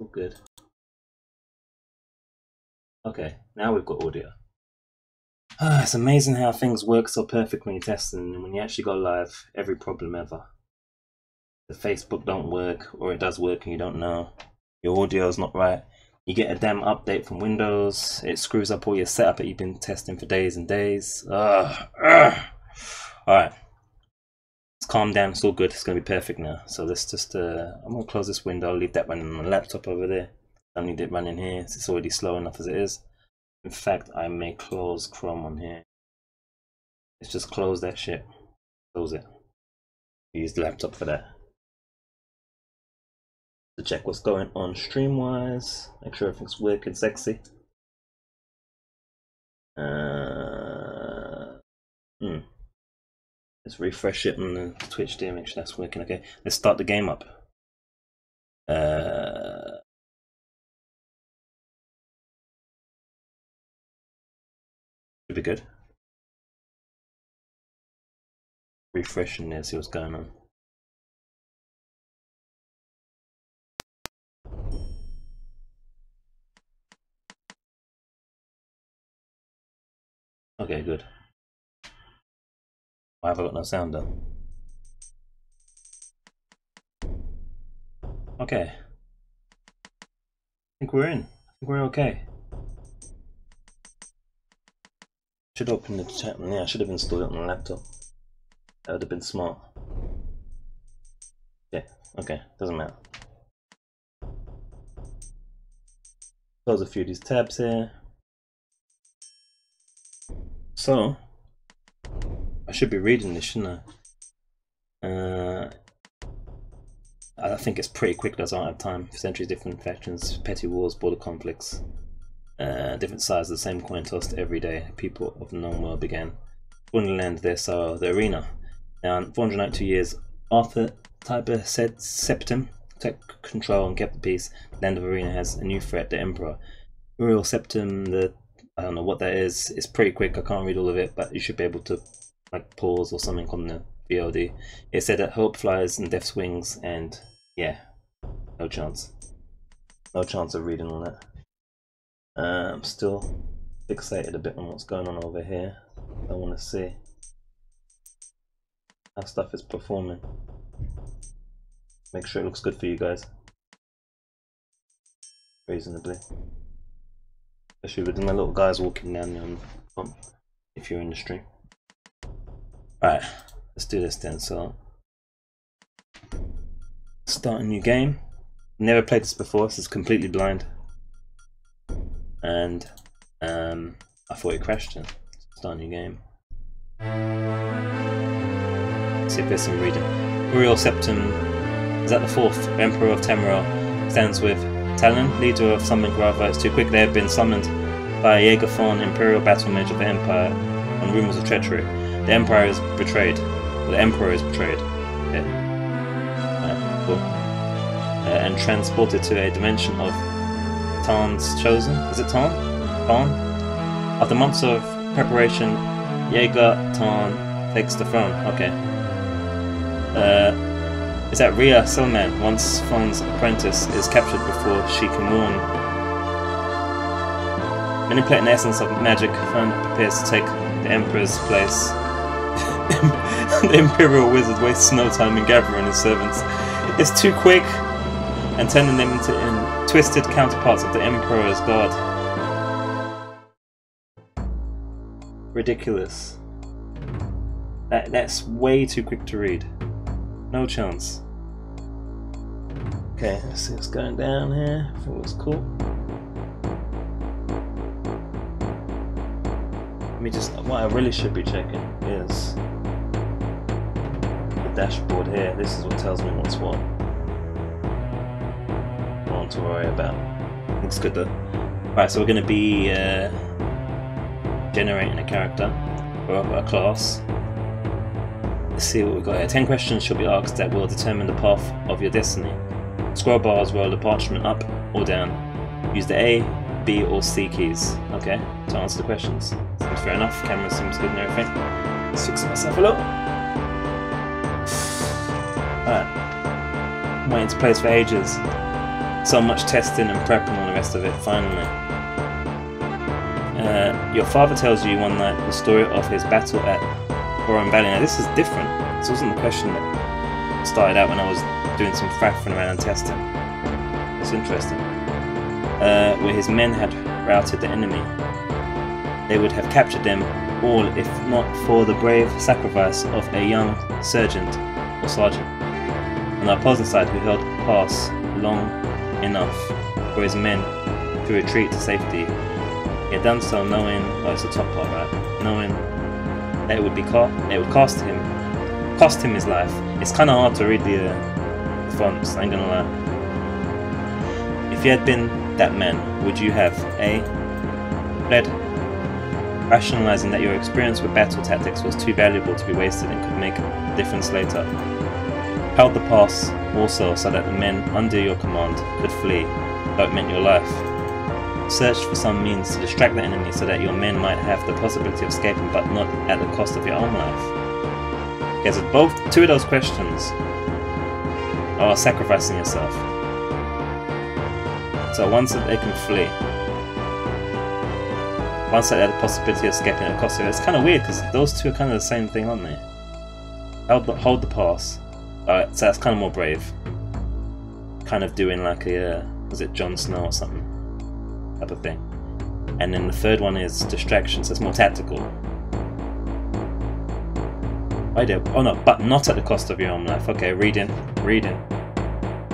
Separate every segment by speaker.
Speaker 1: All good. Okay, now we've got audio. It's amazing how things work so perfect when you're testing, and when you actually go live, every problem ever. The Facebook don't work, or it does work and you don't know. Your audio's not right. You get a damn update from Windows. It screws up all your setup that you've been testing for days and days. Alright. Let's calm down. It's all good. It's going to be perfect now. So let's just... I'm going to close this window. Leave that running on the laptop over there. I don't need it running here. It's already slow enough as it is. In fact, I may close Chrome on here. Let's just close that shit. Close it. Use the laptop for that. To check what's going on stream wise, make sure everything's working sexy. Let's refresh it on the Twitch there, make sure that's working okay. Let's start the game up. Should be good. Refreshing there, see what's going on. Okay, good. Why have I got no sound though? Okay. I think we're in. I think we're okay. Should open the chat. Yeah, I should have installed it on the laptop. That would have been smart. Yeah, okay, doesn't matter. Close a few of these tabs here. So, I should be reading this, shouldn't I? I think it's pretty quick, I don't have time. Centuries, different factions, petty wars, border conflicts. Different sides of the same coin tossed every day. People of the known world began. Wonderland, there saw the arena. Now, 492 years after Tiber said Septim took control and kept the peace, the land of arena has a new threat, the Emperor. Uriel Septim, I don't know what that is. It's pretty quick. I can't read all of it, but you should be able to like pause or something on the VOD. It said that hope flies and death's wings, and yeah, no chance. No chance of reading all that. I'm still fixated a bit on what's going on over here. I want to see how stuff is performing. Make sure it looks good for you guys. Reasonably. Especially with my little guys walking down there on if you're in the stream. Alright, let's do this then. So, start a new game. Never played this before, this is completely blind. And I thought it crashed then. Start a new game. See if there's some reading. Uriel Septim is that the fourth Emperor of Temerel, stands with Talon, leader of Summoned Grava. It's too quick. They have been summoned by a Jaegerthorn, Imperial battle mage of the Empire, on rumors of treachery. The Empire is betrayed. The Emperor is betrayed. Yeah. Cool. And transported to a dimension of Tarn's chosen. Is it Tarn? Tarn? After months of preparation, Jaeger Tarn takes the throne. Okay. Is that Rhea Selman, once Thorn's apprentice, is captured before she can warn. Manipulating the essence of magic, Thorn prepares to take the Emperor's place. The Imperial Wizard wastes no time in gathering his servants. It's too quick, and turning them into twisted counterparts of the Emperor's guard. Ridiculous. That's way too quick to read. No chance. Okay, let's see what's going down here. I thought it was cool. Let me just. What I really should be checking is the dashboard here. This is what tells me what's what. Not to worry about. Looks good though. Right, so we're going to be generating a character or a class. Let's see what we've got here. 10 questions shall be asked that will determine the path of your destiny. Scroll bars roll the parchment up or down. Use the A, B or C keys. Okay, to answer the questions. Seems fair enough. Camera seems good and everything. Let's fix myself a look. Alright. I'm waiting to place for ages. So much testing and prep and all the rest of it, finally. Your father tells you one night the story of his battle at Boron Valley. Now this is different. This wasn't the question that started out when I was doing some faffing around and testing. That's interesting. Where his men had routed the enemy. They would have captured them all if not for the brave sacrifice of a young sergeant on the opposing side who held pass long enough for his men to retreat to safety. He had done so knowing, oh it's the top part, right? Knowing that it would cost him his life. It's kind of hard to read the fonts, I ain't gonna lie. If you had been that man, would you have A. fled, rationalizing that your experience with battle tactics was too valuable to be wasted and could make a difference later? Held the pass also so that the men under your command could flee, though it meant your life. Searched for some means to distract the enemy so that your men might have the possibility of escaping but not at the cost of your own life. Okay, so two of those questions are sacrificing yourself. So one so that they can flee, one so that they have the possibility of escaping at the cost of it. It's kind of weird because those two are kind of the same thing, aren't they? Hold the pass. Alright, so that's kind of more brave. Kind of doing like a, was it Jon Snow or something? Type of thing. And then the third one is distraction, so it's more tactical. Oh no, but not at the cost of your own life. Okay, reading.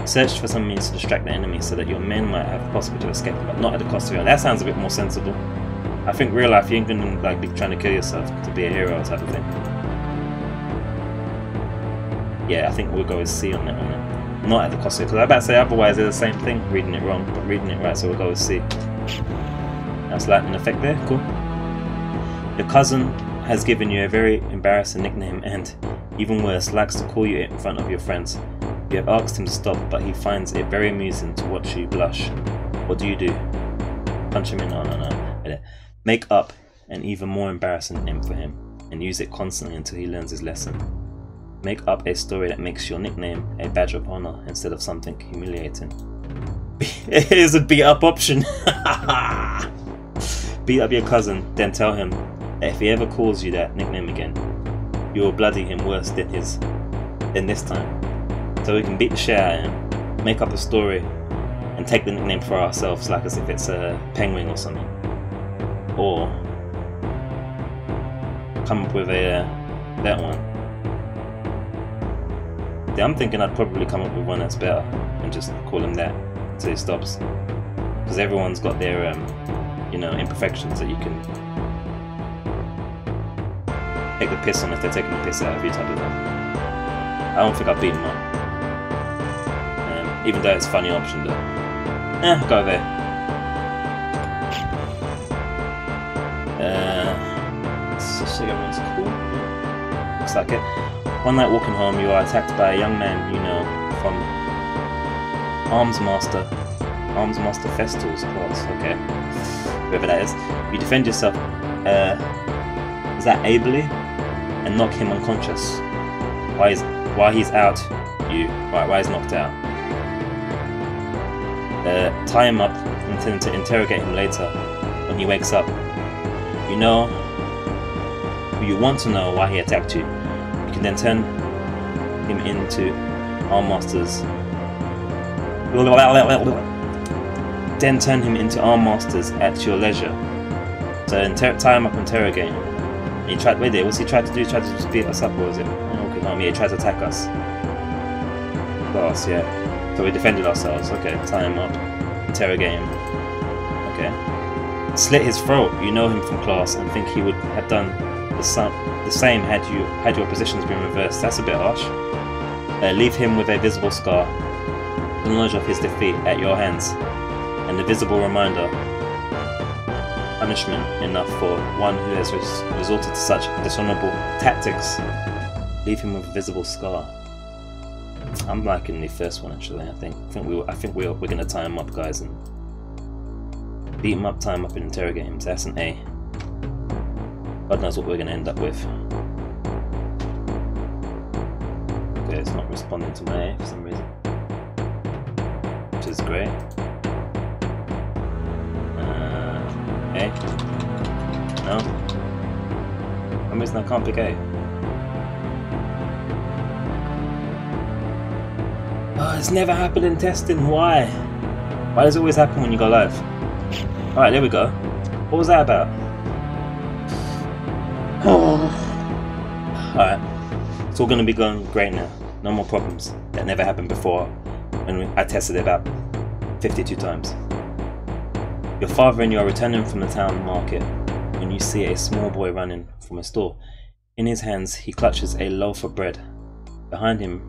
Speaker 1: Searched for some means to distract the enemy so that your men might have the possibility of escaping, but not at the cost of your own. That sounds a bit more sensible. I think real life, you ain't gonna like be trying to kill yourself to be a hero type of thing. Yeah, I think we'll go with C on that one then. Not at the cost of it, because I'm about to say otherwise they're the same thing, reading it wrong, but reading it right, so we'll go with C. That's lightning effect there, cool. Your cousin has given you a very embarrassing nickname and, even worse, likes to call you it in front of your friends. You have asked him to stop, but he finds it very amusing to watch you blush. What do? Punch him in? No. Make up an even more embarrassing name for him, and use it constantly until he learns his lesson. Make up a story that makes your nickname a badge of honor instead of something humiliating. It is a beat up option. Beat up your cousin, then tell him that if he ever calls you that nickname again, you will bloody him worse than this time. So we can beat the shit out of him, make up a story, and take the nickname for ourselves, like as if it's a penguin or something. Or come up with that one. Yeah, I'm thinking I'd probably come up with one that's better and just call him that until he stops. Because everyone's got their imperfections that you can take the piss on if they're taking the piss out of you type of thing. I don't think I'd beat him up. Even though it's a funny option though. Go there. So everyone's cool. Looks like it. One night walking home, you are attacked by a young man you know from Arms Master Festal's class. Okay, whoever that is. You defend yourself. Is that ably? And knock him unconscious. While he's out, while he's knocked out. Tie him up, intending to interrogate him later when he wakes up. You want to know why he attacked you. You can then turn him into Arm Masters. Then turn him into Arm Masters at your leisure. So tie him up, interrogate him. And he tried. Wait there. What's he tried to do? He tried to just beat us up, or was it? Okay, yeah, he tried to attack us. Class, yeah. So we defended ourselves. Okay, tie him up, interrogate him. Okay. Slit his throat. You know him from class and think he would have done the same had your positions been reversed. That's a bit harsh. Leave him with a visible scar, the knowledge of his defeat at your hands, and the visible reminder. Punishment enough for one who has resorted to such dishonorable tactics. Leave him with a visible scar. I'm liking the first one actually. I think we're gonna tie him up, guys, and beat him up, tie him up, and interrogate him. So that's an A. God knows what we're gonna end up with. Okay, it's not responding to my A for some reason, which is is great. A. No. For some reason I can't pick A. Oh, it's never happened in testing. Why? Why does it always happen when you go live? Alright, there we go. What was that about? Alright. It's all going to be going great now. No more problems. That never happened before when I tested it about 52 times. Your father and you are returning from the town market when you see a small boy running from a store. In his hands he clutches a loaf of bread. Behind him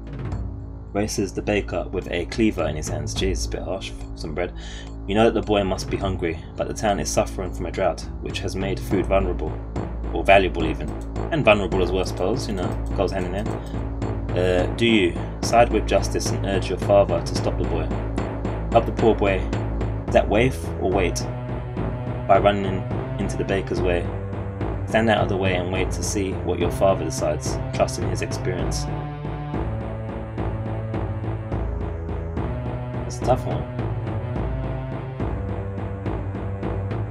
Speaker 1: races the baker with a cleaver in his hands. Jeez, it's a bit harsh for some bread. You know that the boy must be hungry, but the town is suffering from a drought which has made food vulnerable, or valuable even, and vulnerable as well, I suppose, you know, goes hand in hand. Do you side with justice and urge your father to stop the boy? Help the poor boy. Is that waif or wait? By running into the baker's way. Stand out of the way and wait to see what your father decides, trusting his experience. That's a tough one.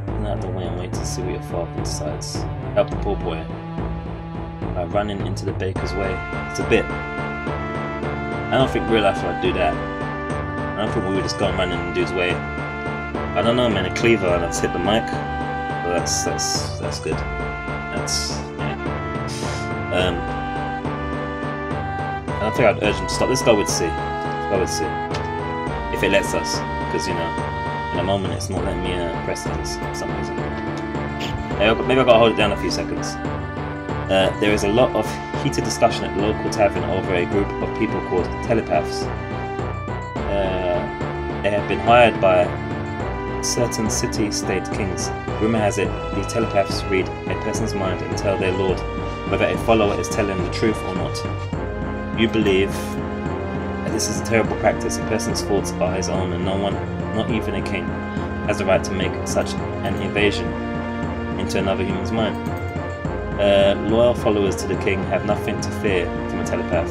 Speaker 1: Stand out of the way and wait to see what your father decides. Help the poor boy. By running into the baker's way. It's a bit. I don't think real life would do that. I don't think we would just go and run in and do his way. I don't know, man. A cleaver and let's hit the mic. Well, that's good. That's yeah. I don't think I'd urge him to stop. Let's go with C. Let's go with C. If it lets us, because you know, in a moment it's not letting me press things for some reason. Maybe I gotta hold it down a few seconds. There is a lot of heated discussion at the local tavern over a group of people called telepaths. They have been hired by certain city-state kings. Rumour has it these telepaths read a person's mind and tell their lord whether a follower is telling the truth or not. You believe that this is a terrible practice. A person's thoughts are his own and no one, not even a king, has the right to make such an invasion into another human's mind. Loyal followers to the king have nothing to fear from a telepath.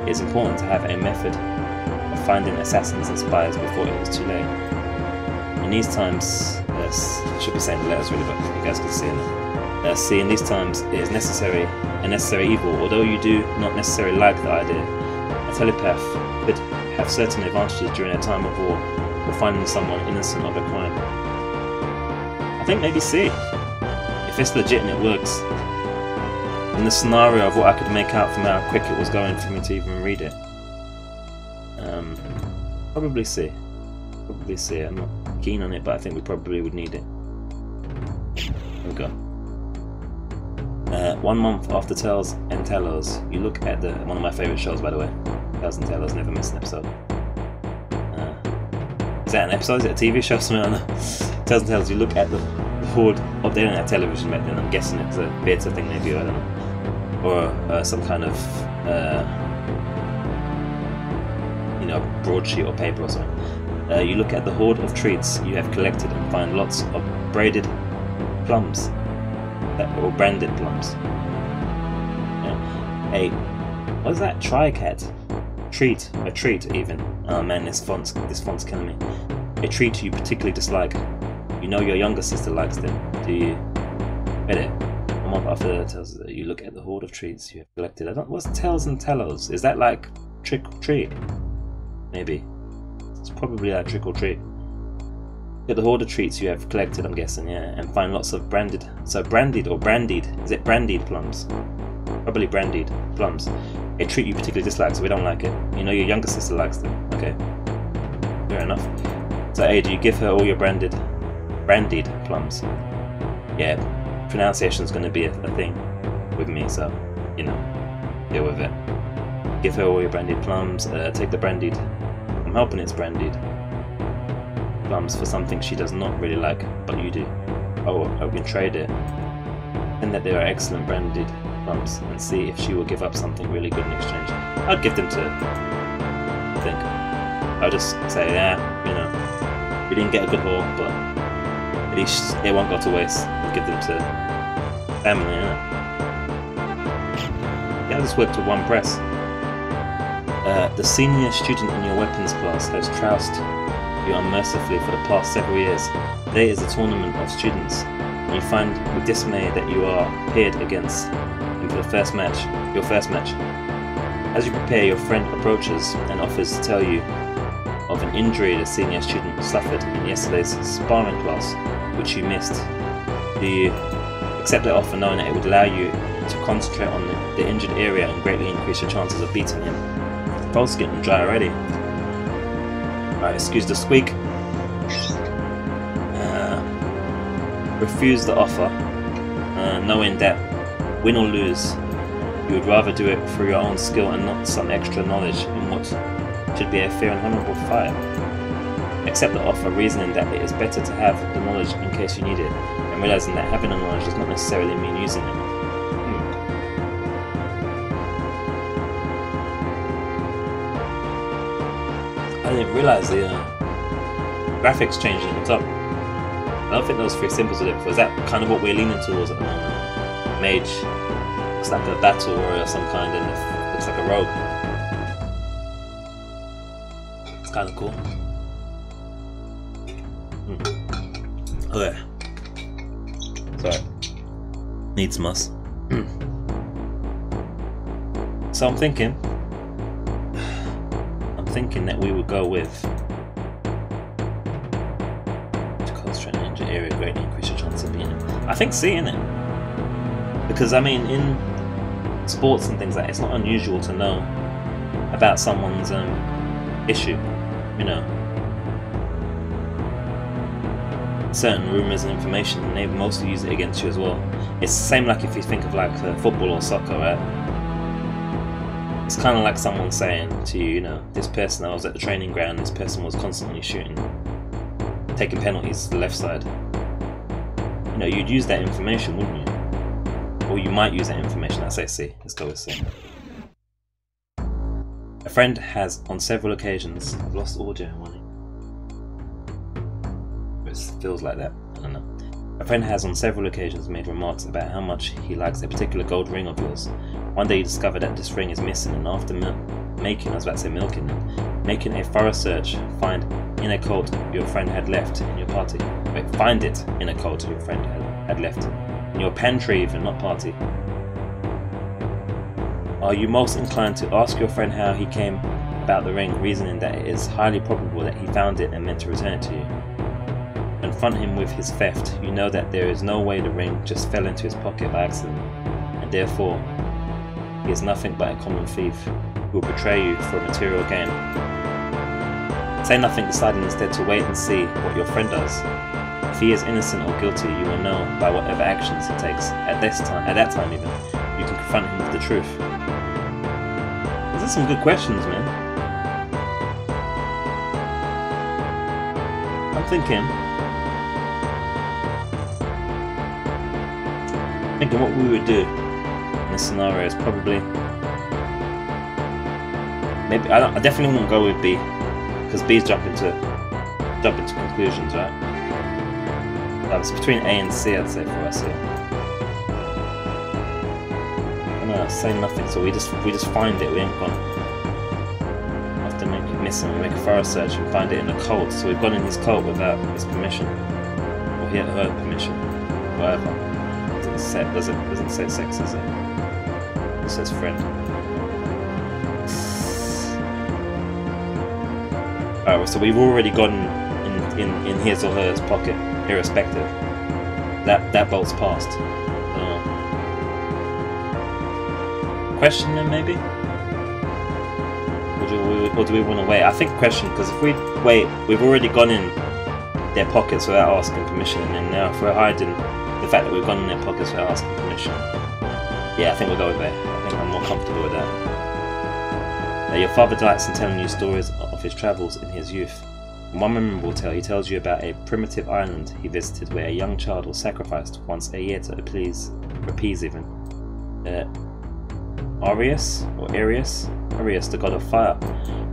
Speaker 1: It is important to have a method of finding assassins and spies before it is too late. In these times, I should be saying the letters really, but you guys can see it. See, in these times, it is a necessary evil. Although you do not necessarily like the idea, a telepath could have certain advantages during a time of war or finding someone innocent of a crime. I think maybe C. If it's legit and it works, in the scenario of what I could make out from how quick it was going for me to even read it, probably C. Probably C. I'm not keen on it, but I think we probably would need it. There we go. 1 month after Tales and Tellos, you look at one of my favourite shows, by the way. Tales and Tellos, never miss an episode. Is that an episode? Is it a TV show? Something I don't know. Tales and Tellos, you look at the horde of. They didn't have television back then. I'm guessing it's a theatre thing, maybe. I don't know, or some kind of broadsheet or paper or something. You look at the hoard of treats you have collected and find lots of braided plums, or branded plums. Yeah. What is that? Tricat? Treat? A treat even? Oh man, this font's killing me. A treat you particularly dislike. You know your younger sister likes them. Do you? Read it. A month after tells you look at the hoard of treats you have collected. What's Tales and Tellos? Is that like trick or treat? Maybe. It's probably like trick or treat. Get the hoard of treats you have collected, I'm guessing, yeah, and find lots of branded. So brandied or brandied? Is it brandied plums? Probably brandied plums. A treat you particularly dislike, so we don't like it. You know your younger sister likes them. Okay. Fair enough. So A, do you give her all your brandied plums? Yeah, pronunciation's going to be a thing with me, so, you know, deal with it. Give her all your brandied plums. Take the brandied. I'm hoping it's brandied plums for something she does not really like, but you do. Oh, we can trade it. And that they are excellent brandied plums, and see if she will give up something really good in exchange. I'd give them to I think. I'll just say, yeah, you know, we didn't get a good haul, but at least it won't go to waste. We'll give them to family, you know. Yeah, this worked with one press. The senior student in your weapons class has you unmercifully for the past several years. Today is a tournament of students, and you find with dismay that you are paired against him for the first match, your first match. As you prepare, your friend approaches and offers to tell you of an injury the senior student suffered in yesterday's sparring class, which you missed. Do you accept that offer, knowing that it would allow you to concentrate on the injured area and greatly increase your chances of beating him? The throat's getting dry already. Alright, excuse the squeak. Refuse the offer, knowing that win or lose, you would rather do it through your own skill and not some extra knowledge in what should be a fair and honourable fight. Accept the offer, reasoning that it is better to have the knowledge in case you need it, and realising that having the knowledge does not necessarily mean using it. I didn't realise the graphics changed at the top. I don't think those 3 symbols are it. Is that kind of what we're leaning towards at the moment? Mage looks like a battle warrior of some kind, and it looks like a rogue. It's kind of cool. Okay. Sorry. Needs must. So I'm thinking that we would go with to concentrate on injured area, greatly increase your chance of beating him. I think C, innit? Because I mean, in sports and things like that, it's not unusual to know about someone's issue, you know, certain rumours and information, and they mostly use it against you as well. It's the same like if you think of like football or soccer, right? It's kind of like someone saying to you, you know, this person, I was at the training ground, this person was constantly shooting, taking penalties to the left side. You know, you'd use that information, wouldn't you? Or you might use that information. I say C. Let's go with C. A friend has on several occasions... I've lost audio, money. It feels like that. I don't know. A friend has on several occasions made remarks about how much he likes a particular gold ring of yours. One day you discover that this ring is missing, and after making a thorough search, find in a coat your friend had left in your party. Wait, find it in a coat your friend had left in your pantry, even not party. Are you most inclined to ask your friend how he came about the ring, reasoning that it is highly probable that he found it and meant to return it to you? Confront him with his theft. You know that there is no way the ring just fell into his pocket by accident, and therefore he is nothing but a common thief who will betray you for a material gain. Say nothing, deciding instead to wait and see what your friend does. If he is innocent or guilty, you will know by whatever actions he takes. At that time even, you can confront him with the truth. These are some good questions, man. I'm thinking what we would do in this scenario is probably maybe I definitely wouldn't go with B, because B's jump into conclusions, right? That was between A and C, I'd say, for us here. No, say nothing. So we just find it. We ain't gone. After make it missing, we make a thorough search and find it in a coat. So we've gone in his coat without his permission, or her permission, whatever. Doesn't say sex, does it? It says friend. Alright, so we've already gone in his or her pocket, irrespective. That bolt's passed. Question then, maybe? Or do we want to wait? I think question, because if we wait, we've already gone in their pockets without asking permission, and then now if we're hiding the fact that we've gone in their pockets without asking permission, yeah, I think we'll go with that. I think I'm more comfortable with that. Your father delights in telling you stories of his travels in his youth. In one memorable tale, he tells you about a primitive island he visited where a young child was sacrificed once a year to appease even. Arius, the god of fire.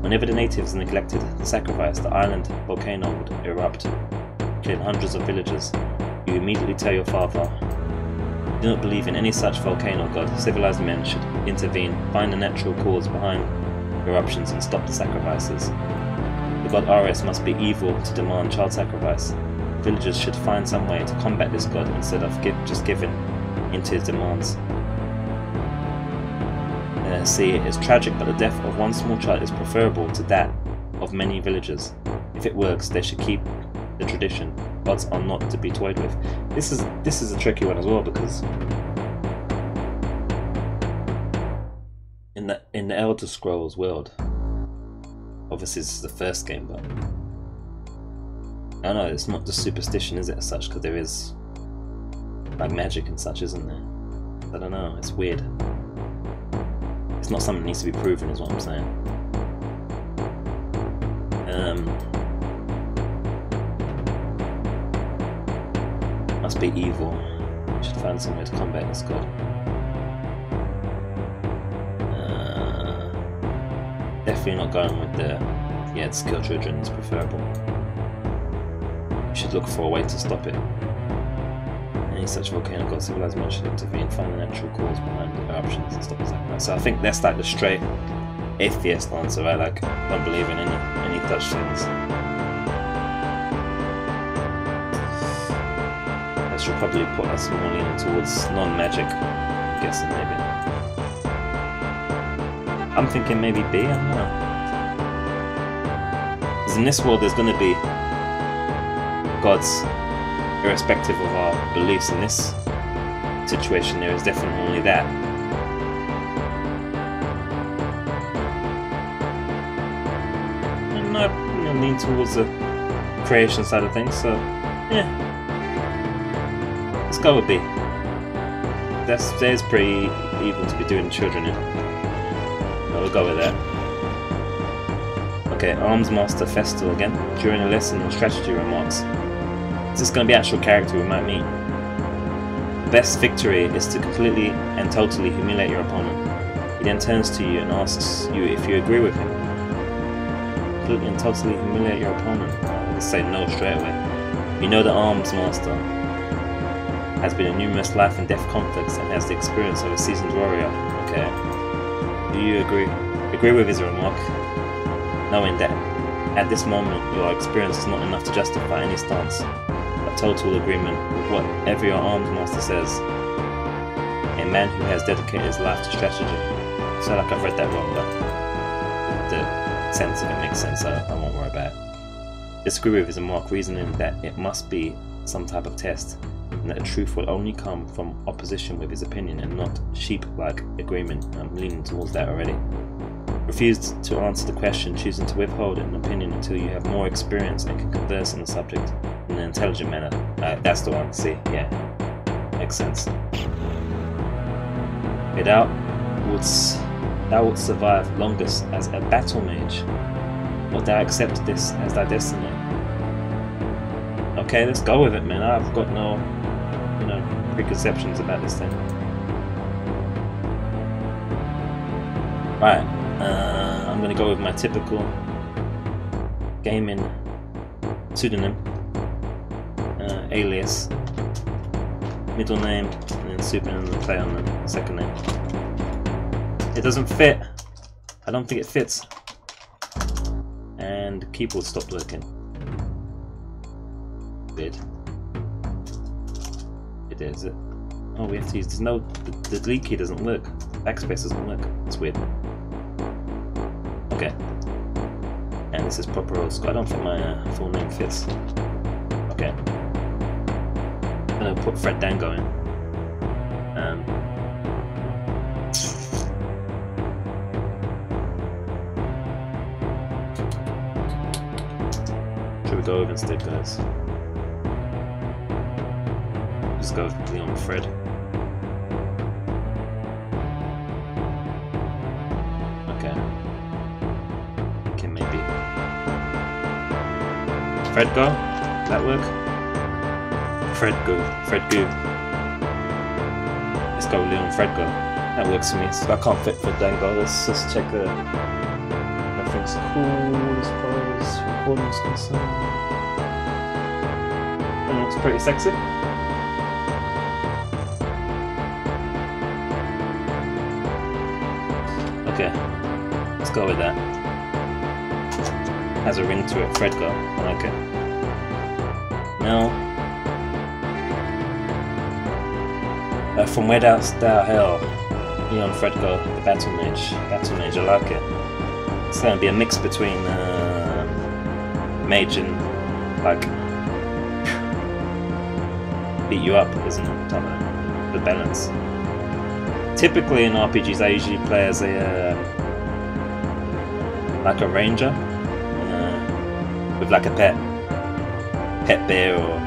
Speaker 1: Whenever the natives neglected the sacrifice, the island volcano would erupt, killing hundreds of villagers. You immediately tell your father you do not believe in any such volcano god. Civilized men should intervene, find the natural cause behind eruptions and stop the sacrifices. The god Ares must be evil to demand child sacrifice. Villagers should find some way to combat this god instead of just giving into his demands. See, it is tragic, but the death of one small child is preferable to that of many villagers. If it works, they should keep the tradition. Gods are not to be toyed with. This is a tricky one as well, because in the Elder Scrolls world, obviously this is the first game, but I don't know, it's not just superstition, is it, as such? Because there is like magic and such, isn't there? I don't know, it's weird. It's not something that needs to be proven, is what I'm saying. Must be evil. We should find some way to combat this god. Definitely not going with the to kill children is preferable. We should look for a way to stop it. Any such volcano god civilized man should intervene, find the natural cause behind the eruptions and stop the sacrifice. So I think that's like the straight atheist answer, right? Like, don't believe in any such things. That should probably put us more leaning towards non-magic, I'm guessing, maybe. I'm thinking maybe B, I don't know. Because in this world there's going to be gods, irrespective of our beliefs. In this situation there is definitely only that. And I lean towards the creation side of things, so yeah. Let's go with B. That's pretty evil to be doing children in. We'll go with that. Okay, Arms Master Festal again. During a lesson or strategy remarks. Is this going to be actual character we might meet? The best victory is to completely and totally humiliate your opponent. He then turns to you and asks you if you agree with him. Completely and totally humiliate your opponent. Let's say no straight away. You know the Arms Master has been in numerous life and death conflicts and has the experience of a seasoned warrior. Okay. Do you agree? Agree with his remark, knowing that at this moment your experience is not enough to justify any stance, but total agreement with whatever your Arms Master says. A man who has dedicated his life to strategy. So like I've read that wrong, but the sense of it makes sense, so I won't worry about it. Disagree with his remark, reasoning that it must be some type of test, and that the truth will only come from opposition with his opinion and not sheep-like agreement. I'm leaning towards that already. Refused to answer the question, choosing to withhold an opinion until you have more experience and can converse on the subject in an intelligent manner. That's the one, see, yeah, makes sense. Thou wouldst survive longest as a battle mage, or thou accept this as thy destiny. Okay, let's go with it, man. I've got no preconceptions about this thing. Right, I'm gonna go with my typical gaming pseudonym, alias, middle name, and then pseudonym and play on the second name. It doesn't fit. I don't think it fits. And the keyboard stopped working. Weird. It is it. Oh, we have to use. There's no. The delete key doesn't work. Backspace doesn't work. It's weird. Okay. And this is proper old school. I don't think my full name fits. Okay. I'm gonna put Fred Dango in. Should we go over instead, guys? Just go with Leon Fred. Okay. Okay, maybe. Fred go? That work? Fred go. Fred go. Let's go Leon Fred go. That works for me. So I can't fit Fred Dango. Let's just check the. Nothing's cool as far as recording's concerned. And it's pretty sexy. Okay, let's go with that. Has a ring to it. Fredgar. I like it. Now, from where thou hail, Leon Fredgar, the Battle Mage. Battle Mage, I like it. It's going to be a mix between Mage and like beat you up, isn't it? The balance. Typically in RPGs, I usually play as a like a ranger with like a pet bear or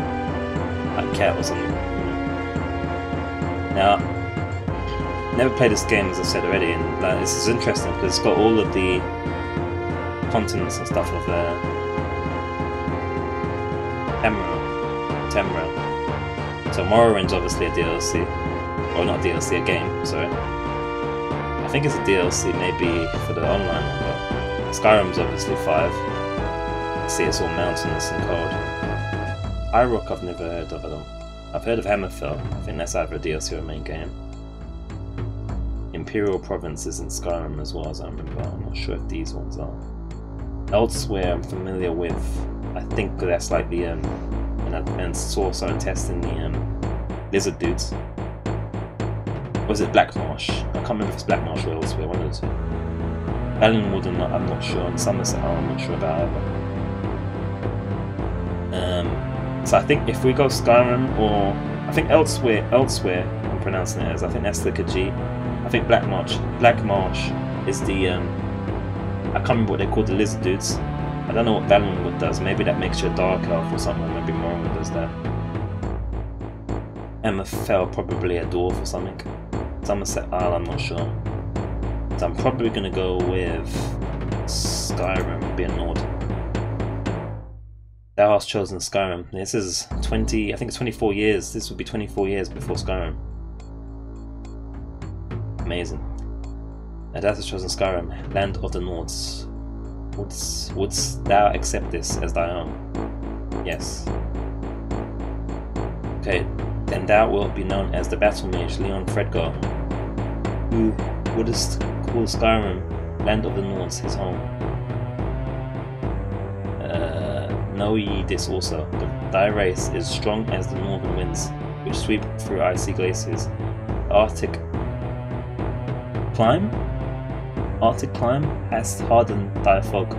Speaker 1: a cat or something. Now, never played this game as I said already, and this is interesting because it's got all of the continents and stuff of Temra. So Morrowind's obviously a DLC, or not DLC, a game. Sorry, I think it's a DLC maybe for the online one, but Skyrim's obviously 5. See, it's all mountainous and cold. Irock I've never heard of. I've heard of Hammerfell. I think that's either a DLC or a main game. Imperial Province is in Skyrim as well as I remember. I'm not sure if these ones are. Elsewhere I'm familiar with. I think that's like the and Source are testing the lizard dudes. Was it Black Marsh? I can't remember if it's Black Marsh or Elsewhere, one of the two. Valenwood I'm not sure, and Somerset I'm not sure about either. So I think if we go Skyrim, or I think Elsewhere I'm pronouncing it as, I think that's the Khajiit. I think Black Marsh is the I can't remember what they call the lizard dudes. I don't know what Valenwood does. Maybe that makes you a dark elf or something. Maybe Morrowind does that. Hammerfell probably a dwarf or something. Somerset Isle I'm not sure. So I'm probably gonna go with Skyrim, be a Nord. Thou hast chosen Skyrim. This is 20, I think it's 24 years. This would be 24 years before Skyrim. Amazing. Thou hast chosen Skyrim, land of the Nords. Wouldst thou accept this as thy own? Yes. Okay, then thou wilt be known as the Battle Mage Leon Fredgar, who wouldst call Skyrim, land of the Nords, his home. Know ye this also, that thy race is strong as the northern winds, which sweep through icy glaciers. Arctic climb hast hardened thy folk,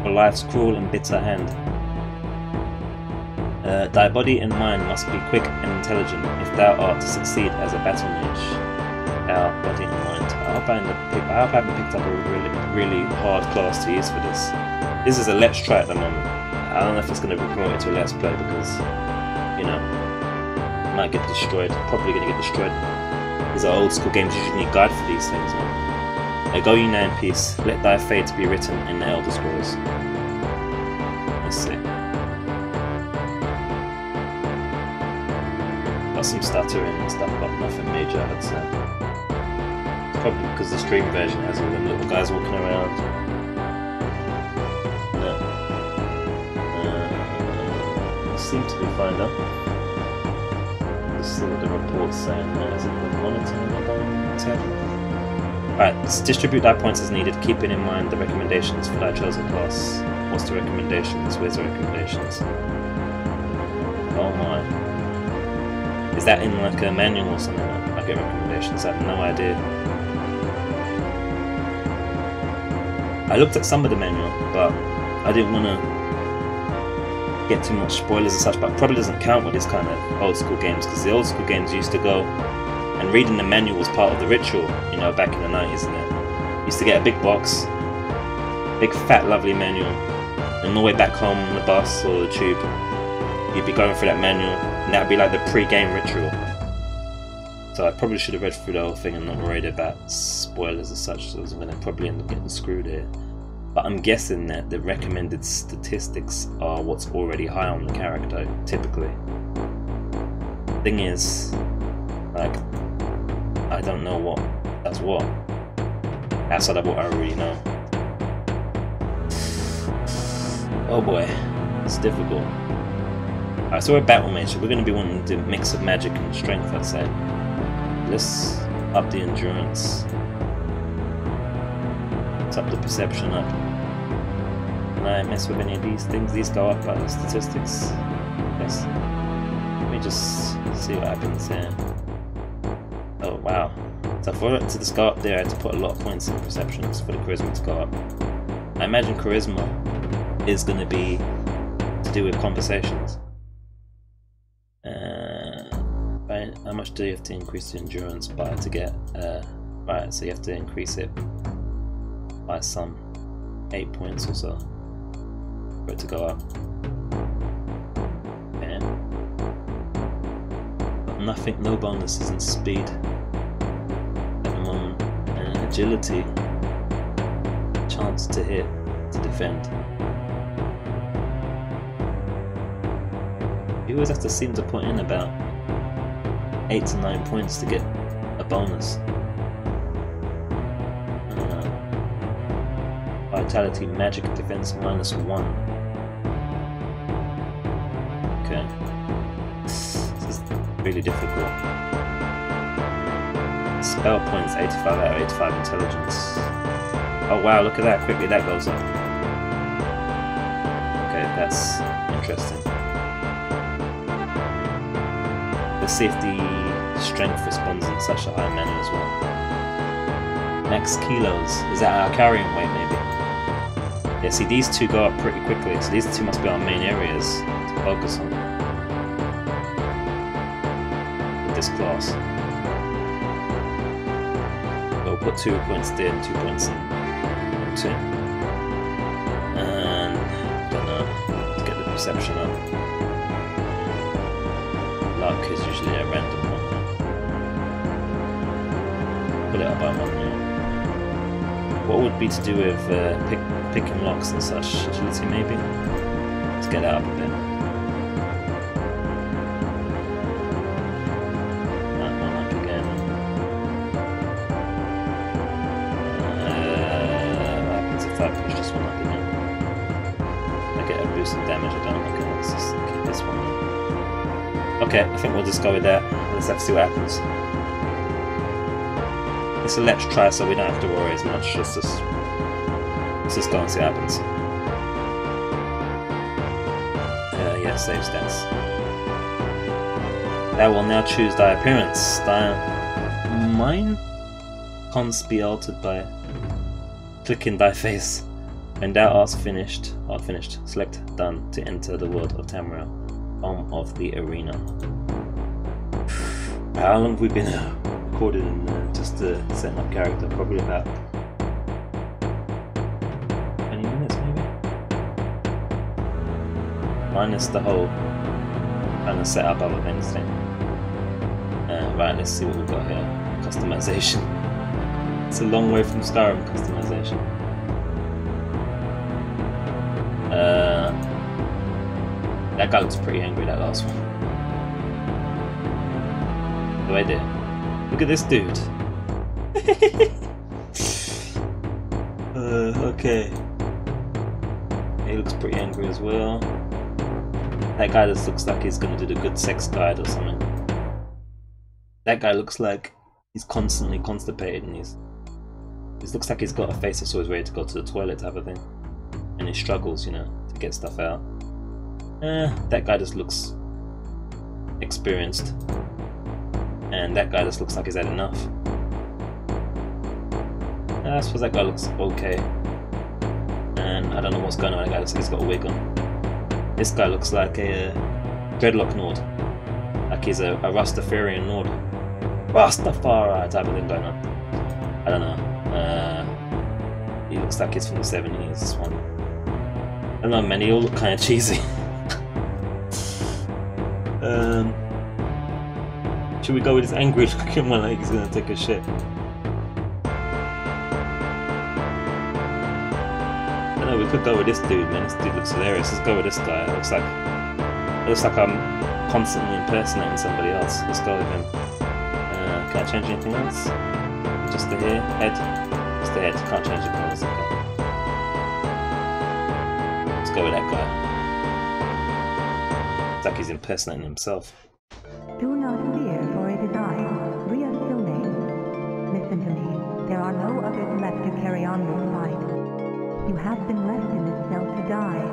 Speaker 1: for life's cruel and bitter hand. Thy body and mind must be quick and intelligent if thou art to succeed as a battle mage. Our body and mind. I hope I haven't picked up a really hard class to use for this. This is a let's try at the moment. I don't know if it's going to be promoted to a let's play because, you know, it might get destroyed. Probably going to get destroyed. These are old school games. You usually need a guide for these things, man. Go ye now in peace. Let thy fate be written in the Elder Scrolls. Let's see. Got some stuttering and stuff, but nothing major, I'd say. It's probably because the stream version has all them little guys walking around. Seem to be fine now. Let's see what the report's saying. Is it the monitoring tab? Alright, distribute thy points as needed, keeping in mind the recommendations for thy chosen class. What's the recommendations? Where's the recommendations? Oh my. Is that in like a manual or something? I get recommendations, I have no idea. I looked at some of the manual, but I didn't want to get too much spoilers and such, but it probably doesn't count with this kind of old school games, because the old school games used to go and reading the manual was part of the ritual, you know, back in the 90s, and it used to get a big box, big fat lovely manual, and on the way back home on the bus or the tube you'd be going through that manual and that'd be like the pre-game ritual. So I probably should have read through the whole thing and not worried about spoilers as such, so I was going to probably end up getting screwed here. But I'm guessing that the recommended statistics are what's already high on the character, typically. Thing is, like, I don't know what does what, outside of what I already know. Oh boy, it's difficult. Alright, so we're battle mage, so we're going to be wanting to mix of magic and strength, I'd say. Let's up the endurance. Let's up the perception up. Can I mess with any of these things? These go up by the statistics. Yes. Let me just see what happens here. Oh wow. So for it to just go up there, I had to put a lot of points in perceptions for the charisma to go up. I imagine charisma is going to be to do with conversations. Right, how much do you have to increase the endurance by to get? Right, so you have to increase it by some 8 points or so for it to go up. Okay. But nothing, no bonuses in speed at the moment, and agility, chance to hit, to defend. You always have to seem to put in about 8 to 9 points to get a bonus. Vitality, magic, defense -1. Okay. This is really difficult. Spell points 85 out of 85 intelligence. Oh wow, look at that, quickly that goes up. Okay, that's interesting. Let's see if the strength responds in such a high manner as well. Max kilos, is that our carrying weight maybe? Yeah, see these two go up pretty quickly, so these two must be our main areas to focus on with this class. So we'll put 2 points there and 2 points in 2. And I don't know, to get the perception up. Luck is usually a random one. Put it up by 1 now. What would be to do with picking locks and such? Agility maybe? Let's get that up a bit. That one up again. What happens if I push this one up again? I get a boost in damage, I don't. Okay, let's just keep this one up. Okay, I think we'll just go with that. Let's have to see what happens. It's a let's try, so we don't have to worry as much. Let's just go and see what happens. Yeah, save stats. That will now choose thy appearance. Mine can't be altered by clicking thy face. When thou art finished, select done to enter the world of Tamriel, home of the arena. How long have we been recording just setting up character? Probably about 20 minutes maybe? Minus the whole kind of setup of events thing. Right, let's see what we've got here. Customization. It's a long way from Skyrim customization. That guy looks pretty angry, that last one. The way there. Look at this dude. Okay. He looks pretty angry as well. That guy just looks like he's gonna do the good sex guide or something. That guy looks like he's constantly constipated and he looks like he's got a face that's always ready to go to the toilet type of thing. And he struggles, you know, to get stuff out. That guy just looks experienced. And that guy just looks like he's had enough. I suppose that guy looks okay. And I don't know what's going on with that guy, looks like he's got a wig on. This guy looks like a dreadlock Nord. Like he's a Rastafarian Nord. Rastafari type of thing going on. I don't know. He looks like he's from the 70s, this one. I don't know man, they all look kind of cheesy. Should we go with this angry looking one like he's gonna take a shit? I don't know, we could go with this dude, man. This dude looks hilarious. Let's go with this guy. It looks like I'm constantly impersonating somebody else. Let's go with him. Can I change anything else? Just the hair, head. Just the head. Can't change the colours. Okay. Let's go with that guy. It's like he's impersonating himself.
Speaker 2: Do not fear for a denial. Reassuming. Listen to me. There are no others left to carry on this fight. You have been left in this cell to die.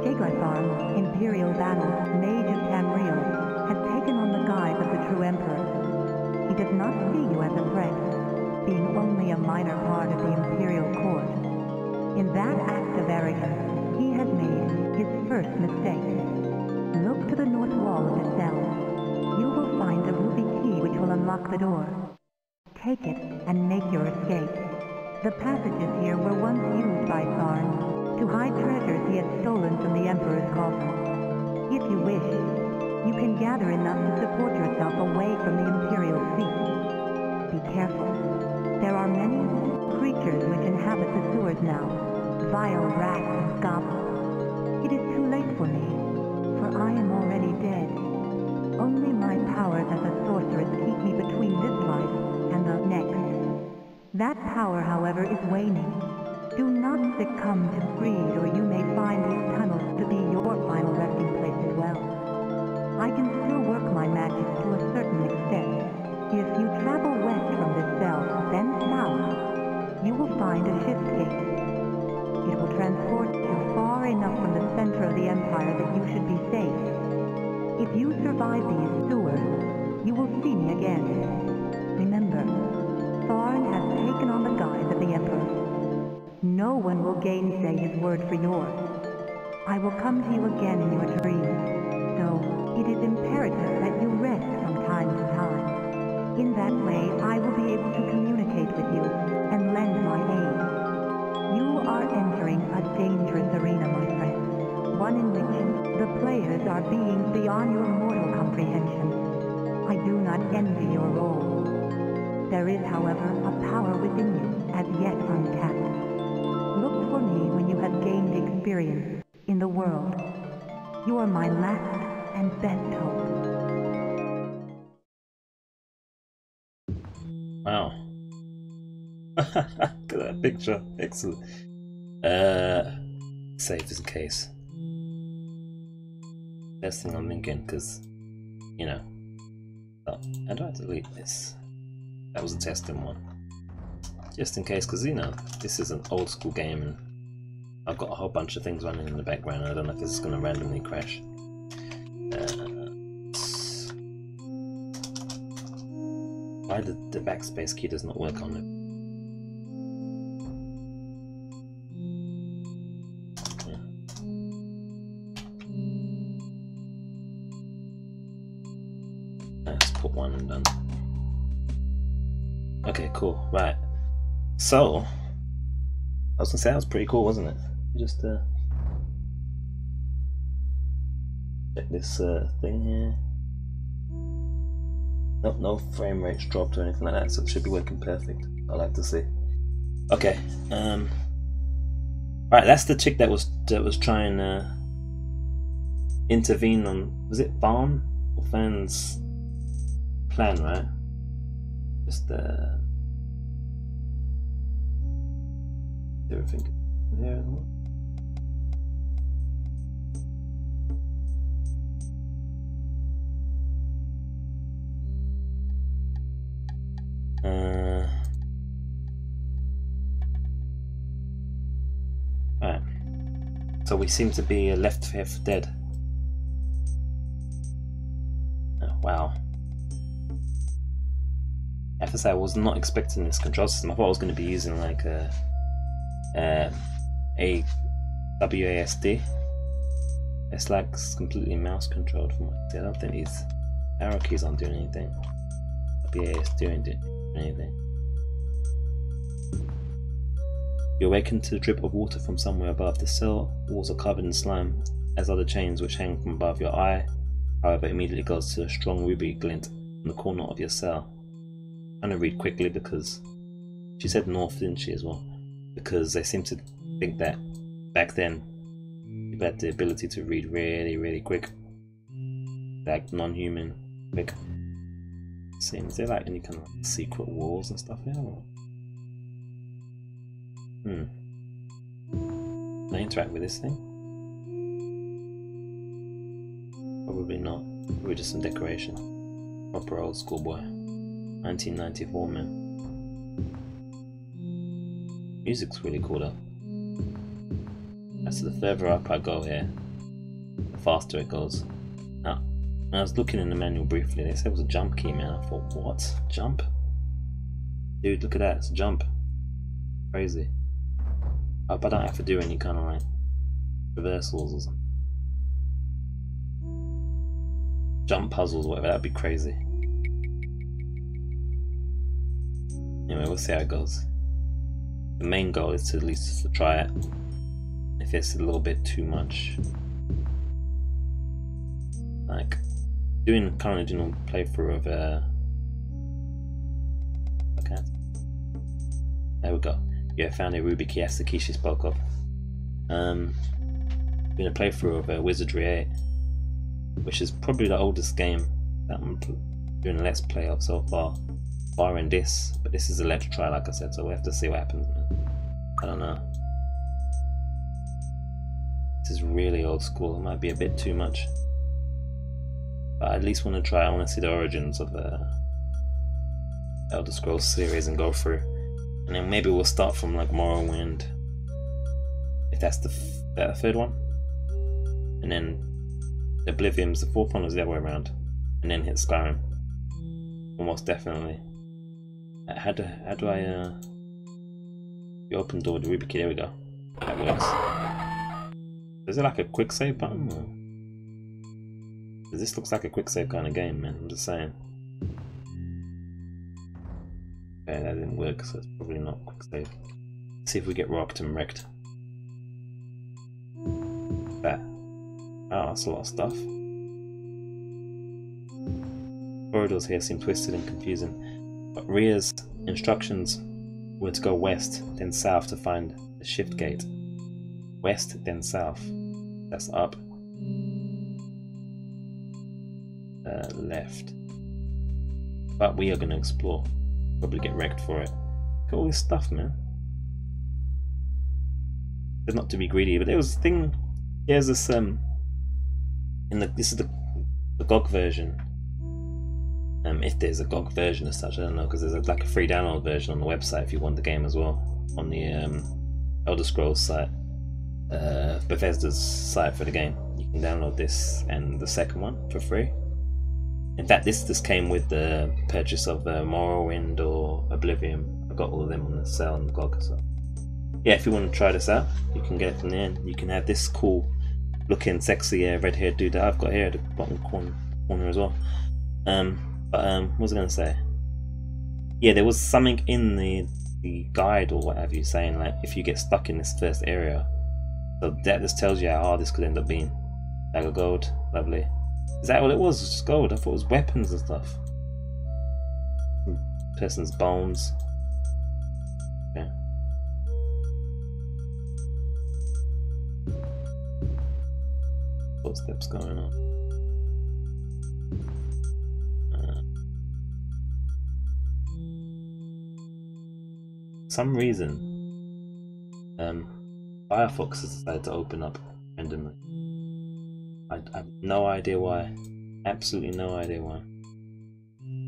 Speaker 2: Jagrathar, Imperial Battle, Mage of Tamriel, has taken on the guise of the true Emperor. He does not see you as a threat, being only a minor part of the Imperial Court. In that act of arrogance, he has made his first mistake. Look to the north wall of the cell. You will find a ruby key which will unlock the door. Take it and make your escape. The passages here were once used by Tharn to hide treasures he had stolen from the Emperor's coffin. If you wish, you can gather enough to support yourself away from the Imperial seat. Be careful. There are many creatures which inhabit the sewers now, vile rats and goblins. It is too late for me, for I am already dead. Only my powers as a sorceress keep me between this life and the next. That power, however, is waning. Do not succumb to greed, or you may find these tunnels to be your final resting place as well. I can still work my magic to a certain extent. If you travel west from this cell, then south, you will find a shift gate. It will transport you far enough from the center of the Empire that you should be safe. If you survive these sewers, you will see me again. Remember, Tharn has taken on the guise of the Emperor. No one will gainsay his word for yours. I will come to you again in your dreams, so it is imperative that you rest from time to time. In that way, I will be able to communicate with you and lend my aid. You are entering a dangerous arena, my friend, one in which the players are beings beyond your mortal comprehension. I do not envy your role. There is, however, a power within you as yet untapped. Look for me when you have gained experience in the world. You are my last and best hope.
Speaker 1: Wow. Look at that picture. Excellent. Save just in case. Best thing I'm linking, because, you know. Oh, how do I delete this? That was a testing one. Just in case, because, you know, this is an old school game and I've got a whole bunch of things running in the background. I don't know if this is going to randomly crash. Why the backspace key does not work on it? Let's put one and done. Okay, cool. Right. So, I was gonna say that was pretty cool, wasn't it? Just check this thing here. Nope, no frame rates dropped or anything like that, so it should be working perfect. I like to see. Okay. Right, that's the chick that was trying to intervene on, was it Farn or Fan's plan, right? Just everything here. Right. So we seem to be left here for dead. Oh, wow. I have to say, I was not expecting this control system. I thought I was going to be using like a WASD. It's like completely mouse controlled from what I see. I don't think these arrow keys aren't doing anything. WASD ain't doing anything. You awaken to the drip of water from somewhere above. The cell walls are covered in slime, as are the chains which hang from above your eye. However, immediately goes to a strong ruby glint in the corner of your cell. I'm going to read quickly because she said north, didn't she, as well? Because they seem to think that back then you had the ability to read really, really quick, like non-human quick. See, is there like any kind of secret walls and stuff here? Or? Can I interact with this thing? Probably not. Probably just some decoration. Proper old school boy. 1994, man. Music's really cool though. So the further up I go here, the faster it goes. Now, when I was looking in the manual briefly, they said it was a jump key, man. I thought, what? Jump? Dude, look at that, it's a jump. Crazy. I hope I don't have to do any kind of like reversals or something. Jump puzzles, whatever, that'd be crazy. Anyway, we'll see how it goes. The main goal is to at least just to try it. If it's a little bit too much, like doing kind of doing a playthrough of okay, there we go. Yeah, found a Ruby key. That's the key she spoke of. Doing a playthrough of Wizardry 8, which is probably the oldest game that I'm doing a let's play of so far, barring this. But this is a let's try, like I said, so we have to see what happens, man. I don't know. This is really old school. It might be a bit too much, but I at least want to try. I want to see the origins of the Elder Scrolls series and go through, and then maybe we'll start from like Morrowind, if that's the third one, and then Oblivion's the fourth one, was the other way around, and then hit Skyrim. Almost definitely. How do I you open door with the Ruby key? There we go. That works. Is it like a quick save button? Or? This looks like a quick save kind of game, man. I'm just saying. Okay, that didn't work, so it's probably not quick save. Let's see if we get rocked and wrecked. That. Oh, that's a lot of stuff. Corridors here seem twisted and confusing, but Ria's instructions were to go west, then south to find the shift gate. West, then south. That's up. Left. But we are going to explore. Probably get wrecked for it. Look at all this stuff, man. There's not to be greedy, but there was a thing. Here's this this is the GOG version. If there's a GOG version as such, I don't know, because there's like a free download version on the website if you want the game as well, on the Elder Scrolls site. Bethesda's site for the game. You can download this and the second one for free. In fact, this came with the purchase of Morrowind or Oblivion. I got all of them on the sale on the GOG. So yeah, if you want to try this out, you can get it from there. You can have this cool looking sexy red-haired dude that I've got here at the bottom corner as well. What was I going to say? Yeah, there was something in the guide or what have you saying like if you get stuck in this first area. So that just tells you how hard this could end up being. Bag of gold, lovely. Is that all it was? Just gold? I thought it was weapons and stuff. Person's bones. Yeah. Footsteps going on. For some reason, Firefox has decided to open up randomly. I have no idea why. Absolutely no idea why.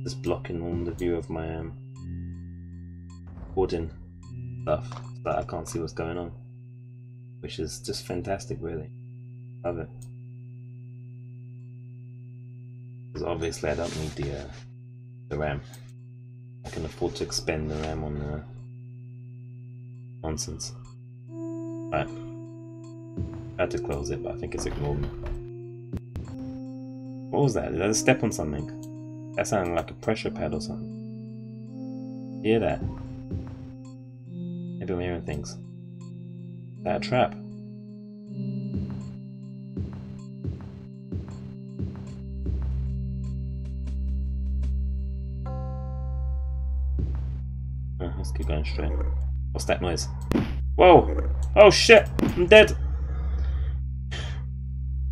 Speaker 1: Just blocking all the view of my recording stuff so that I can't see what's going on. Which is just fantastic, really. Love it. Because obviously I don't need the RAM. I can afford to expend the RAM on the nonsense. Right. I had to close it, but I think it's ignored me. What was that? Did I just step on something? That sounded like a pressure pad or something. Hear that? Maybe I'm hearing things. Is that a trap? Let's keep going straight. What's that noise? Whoa! Oh shit! I'm dead!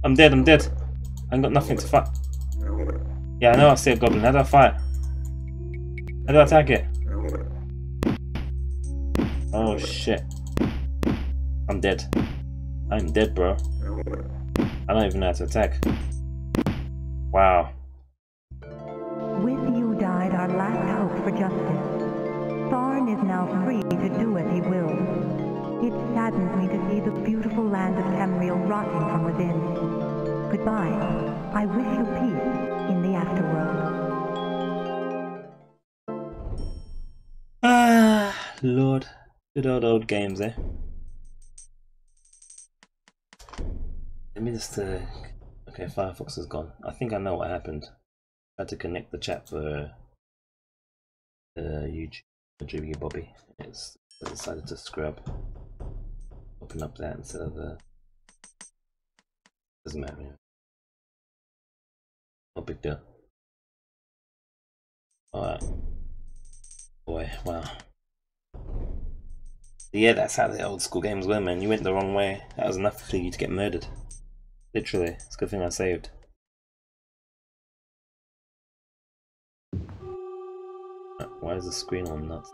Speaker 1: I'm dead, I'm dead. I ain't got nothing to fight. Yeah, I know I see a goblin. How do I fight? How do I attack it? Oh shit. I'm dead. I'm dead, bro. I don't even know how to attack. Wow.
Speaker 2: With you died our last hope for justice. Thorn is now free to do as he wills. It saddens me to see the beautiful land of Tamriel rotting from within. Goodbye. I wish you peace in the afterworld.
Speaker 1: Ah, Lord. Good old games, eh? Let me just, okay, Firefox is gone. I think I know what happened. I had to connect the chat for YouTube, Jibby Bobby. I decided to scrub. Open up that instead of doesn't matter. No big deal. Alright. Boy, wow. Yeah, that's how the old school games were, man. You went the wrong way. That was enough for you to get murdered. Literally. It's a good thing I saved. Why is the screen on nuts?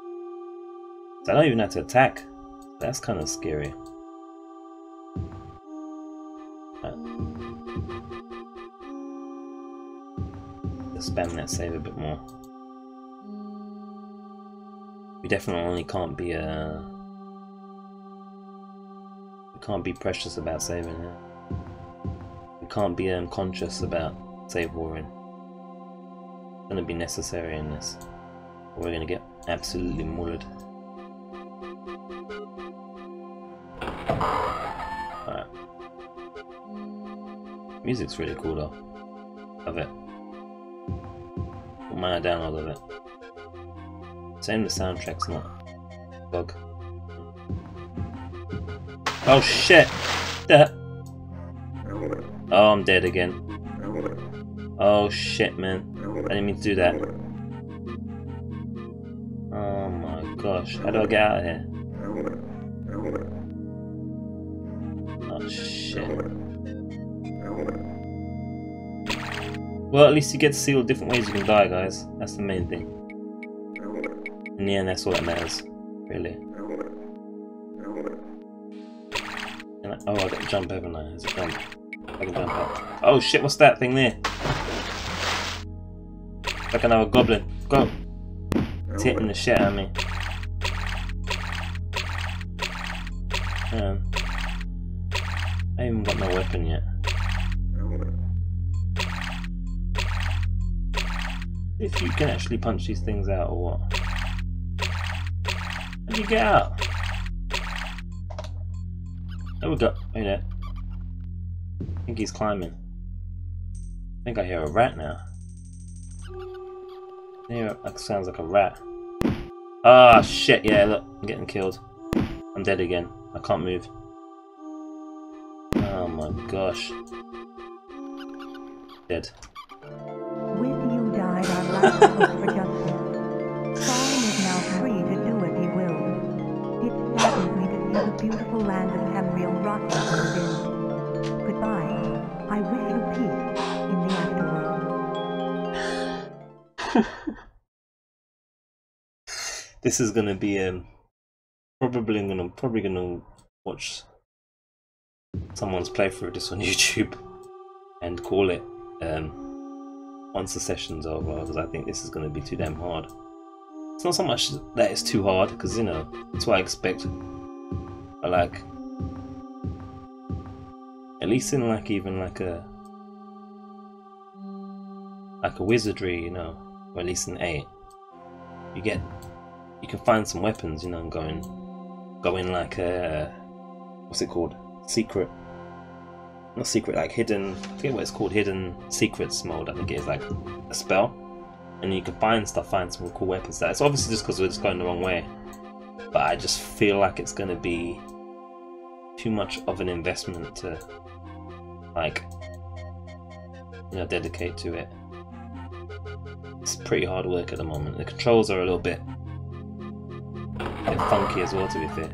Speaker 1: So I don't even have to attack. That's kind of scary. Just spam that save a bit more. We definitely can't be we can't be precious about saving it. We can't be conscious about save warring. It's gonna be necessary in this. Or we're gonna get absolutely mullered. Alright. Music's really cool though. Love it. Put mine download of it. Same the soundtrack's not bug. Oh shit! Oh, I'm dead again. Oh shit, man. I didn't mean to do that. Oh my gosh. How do I get out of here? Oh shit. Well, at least you get to see all the different ways you can die, guys. That's the main thing. In the end, that's all that matters. Really. Oh, I got to jump, haven't I? There's a jump. I can jump out. Oh shit, what's that thing there? Like another goblin. Go! It's hitting the shit out of me. I haven't got no weapon yet. If you can actually punch these things out or what? How do you get out? There we go. Hey there. I think he's climbing. I think I hear a rat now. Yeah, that sounds like a rat. Ah, shit, yeah, look, I'm getting killed. I'm dead again. I can't move. Oh my gosh. Dead.
Speaker 2: With you died our last hope for justice. Solomon is now free to do as he will. It saddens me to see the beautiful land of Tamriel rotting from within. Goodbye. I wish you peace in the afterworld.
Speaker 1: This is gonna be probably gonna watch someone's playthrough of this on YouTube and call it once the session's over, because I think this is gonna be too damn hard. It's not so much that it's too hard, because you know that's what I expect. But like, at least in like even like a wizardry, you know, or at least an 8, you can find some weapons, you know, and go in like a what's it called? Secret. Not secret, like hidden, I forget what it's called, hidden secrets mode, I think it is, like a spell. And you can find some cool weapons there. It's obviously just because we're just going the wrong way. But I just feel like it's gonna be too much of an investment to like, you know, dedicate to it. It's pretty hard work at the moment. The controls are a little bit funky as well, to be fair.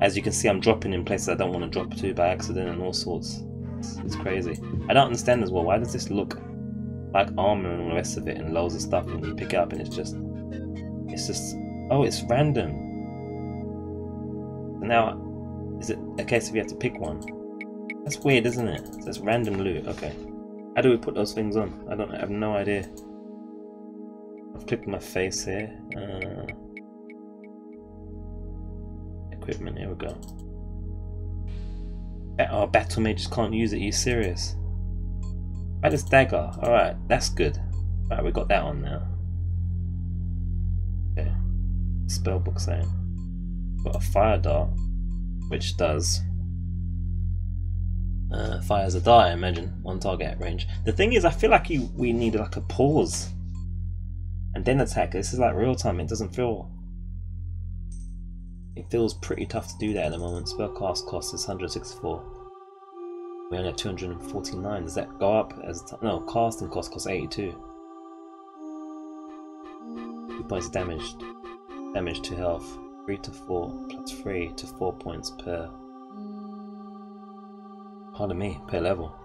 Speaker 1: As you can see, I'm dropping in places I don't want to drop to by accident and all sorts. It's crazy. I don't understand as well, why does this look like armor and all the rest of it and loads of stuff, and you pick it up and it's just oh, it's random. So now, is it a case of you have to pick one? That's weird, isn't it? So it's random loot. Okay. How do we put those things on? I have no idea. I've clicked my face here. equipment. Here we go. Oh, battle mages can't use it. Are you serious? Right, this dagger. Alright, that's good. Right, we got that on now. Okay. Spellbook saying. Got a fire dart, which does fires a dart, I imagine, one target at range. The thing is, I feel like we need like a pause and then attack. This is like real time. It doesn't feel. It feels pretty tough to do that at the moment. Spellcast cost is 164. We only have 249. Does that go up as no? Casting costs 82. 2 points of damage. Damage to health. 3 to 4 plus 3 to 4 points per. Pardon me, per level.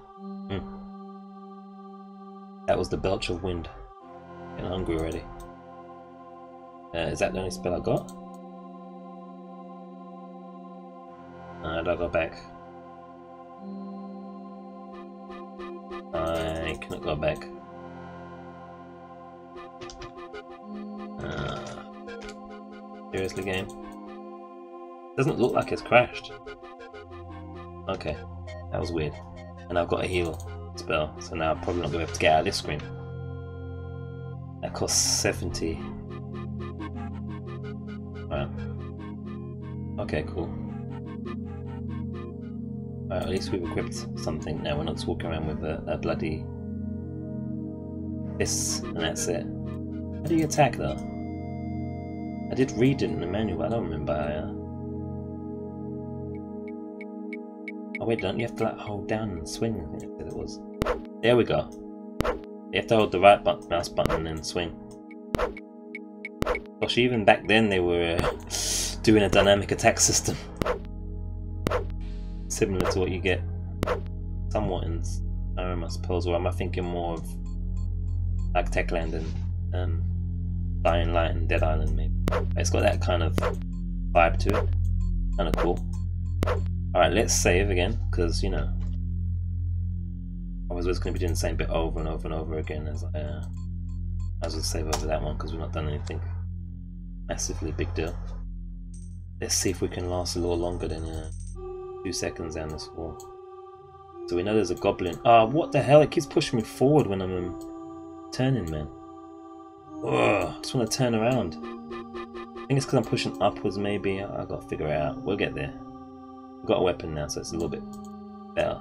Speaker 1: That was the belch of wind. Getting hungry already. Is that the only spell I got? I go back. I cannot go back. Seriously, game? Doesn't look like it's crashed. Okay, that was weird. And I've got a heal spell, so now I'm probably not going to be able to get out of this screen. That costs 70. Right. Okay, cool. Right, at least we've equipped something now. We're not just walking around with a bloody this and that's it. How do you attack though? I did read it in the manual, but I don't remember. Oh wait, don't you have to like hold down and swing? I think it was. There we go. You have to hold the right mouse button and then swing. Gosh, even back then they were doing a dynamic attack system. Similar to what you get somewhat in Skyrim, I suppose, or am I thinking more of like Techland and Dying Light and Dead Island maybe? It's got that kind of vibe to it. Kind of cool. Alright, let's save again, because, you know, I was just going to be doing the same bit over and over and over again as I was going to save over that one, because we've not done anything massively big deal. Let's see if we can last a little longer than 2 seconds down this wall. So we know there's a goblin. Ah, what the hell? It keeps pushing me forward when I'm turning, man. Ugh, I just want to turn around. I think it's because I'm pushing upwards, maybe. I've got to figure it out. We'll get there. I've got a weapon now, so it's a little bit better.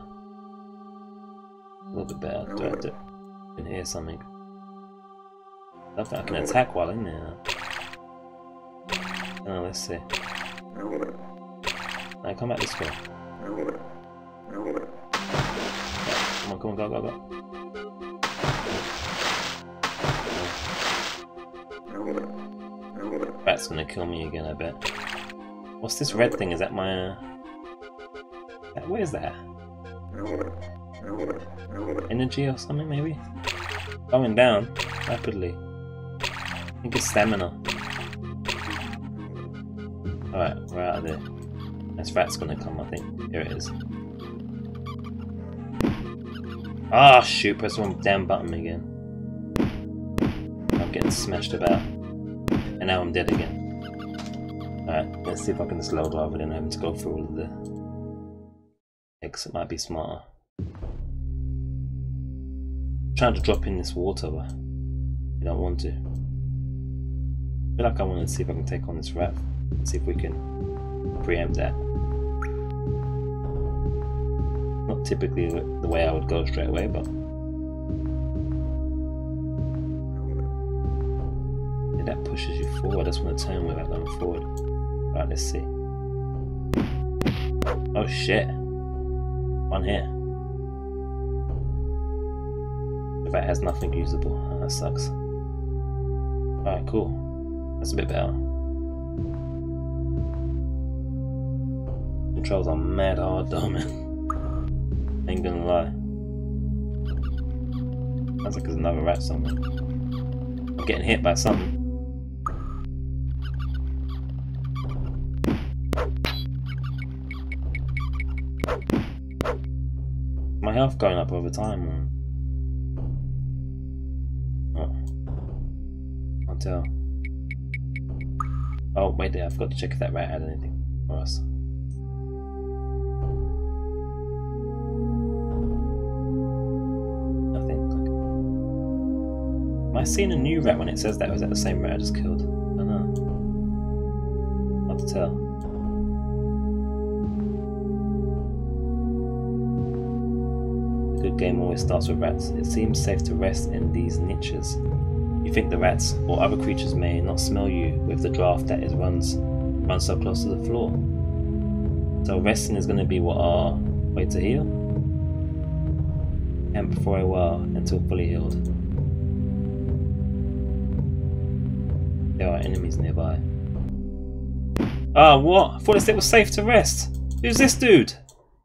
Speaker 1: A little bit better. Do I have to can hear something? I don't think I can attack while in there. Oh, let's see. Now come back this way. Come on, come on, go, go, go. Rat's gonna kill me again, I bet. What's this red thing? Is that my... Where is that? Energy or something, maybe? Going down rapidly. I think it's stamina. Alright, we're out of there. This rat's gonna come, I think. Here it is. Ah, shoot, press the wrong damn button again. I'm getting smashed about. And now I'm dead again. Alright, let's see if I can just load rather than having to go through all of the exit. Might be smarter. I'm trying to drop in this water, but I don't want to. I feel like I want to see if I can take on this rat. See if we can preempt that. Not typically the way I would go straight away, but yeah, that pushes you forward. I just want to turn without going forward. Right, let's see. Oh shit! One here. The rat has nothing usable. Oh, that sucks. Alright, cool. That's a bit better. Controls are mad hard though, man. Ain't gonna lie. Sounds like there's another rat somewhere. I'm getting hit by something. My health going up over time, man. Oh. Can't tell. Oh, wait there, I forgot to check if that rat had anything. for us. Am I seeing a new rat when it says that, or is that the same rat I just killed? I don't know. Hard to tell. A good game always starts with rats. It seems safe to rest in these niches. You think the rats or other creatures may not smell you with the draft that runs so close to the floor. So resting is going to be what our way to heal? Camp for a while until fully healed. There are enemies nearby. Ah, what? I thought it was safe to rest. Who's this dude?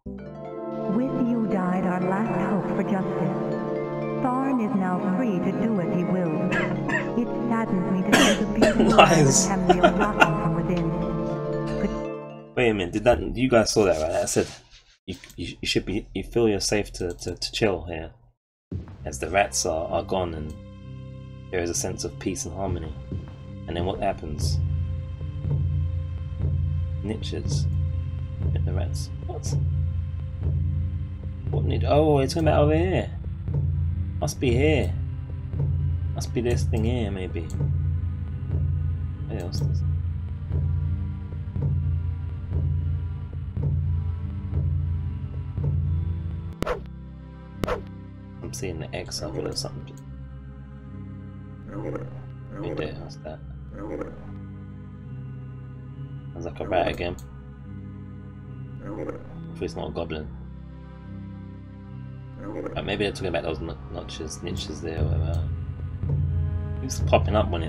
Speaker 2: With you died our last hope for justice. Thorn is now free to do as he will. It saddens me to see the beautiful
Speaker 1: Nice.
Speaker 2: Tamriel rotting from within.
Speaker 1: Wait a minute, you guys saw that, right? I said you should be, you feel you're safe to chill here. As the rats are gone and there is a sense of peace and harmony. And then what happens? Niches. Hit the rats. What? What need? Oh, it's coming out over here. Must be here. Must be this thing here, maybe. What else does? I'm seeing the X of it or something. Right there, what's that? Sounds like a rat again. Hopefully it's not a goblin. Maybe they're talking about those niches there or whatever. It's popping up when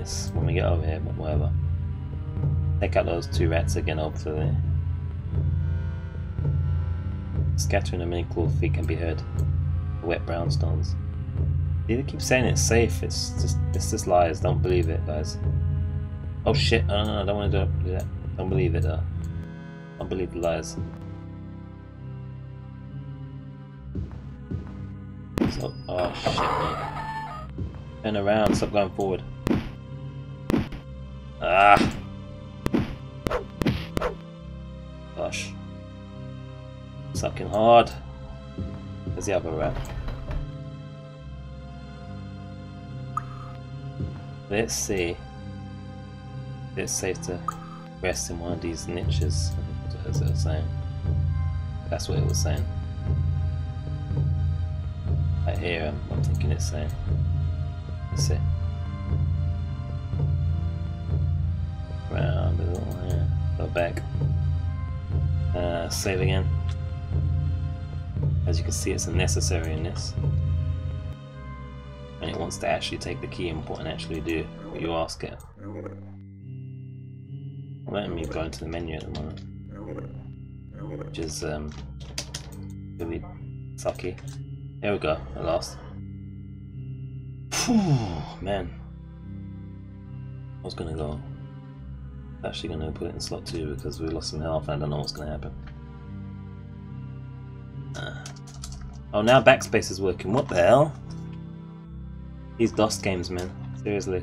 Speaker 1: we get over here, but whatever. Take out those two rats again, hopefully. Scattering of many clawed feet can be heard. The wet brownstones. They keep saying it's safe. It's just lies. Don't believe it, guys. Oh shit! No, I don't want to do that. Don't believe it though. Don't believe the lies. So, oh shit, man. Turn around. Stop going forward. Ah. Gosh. Sucking hard. There's the other rat. Let's see. It's safe to rest in one of these niches. As it was saying. That's what it was saying. Right here, I'm thinking it's saying. Let's see. Round a little, yeah. Go back. Save again. As you can see, it's unnecessary in this. And it wants to actually take the key input and actually do what you ask it. I'm letting me go into the menu at the moment, which is really sucky. There we go, at last. Phew, man. I was gonna go. Actually gonna put it in slot 2 because we lost some health and I don't know what's gonna happen. Oh, now backspace is working. What the hell? These DOS games, man. Seriously.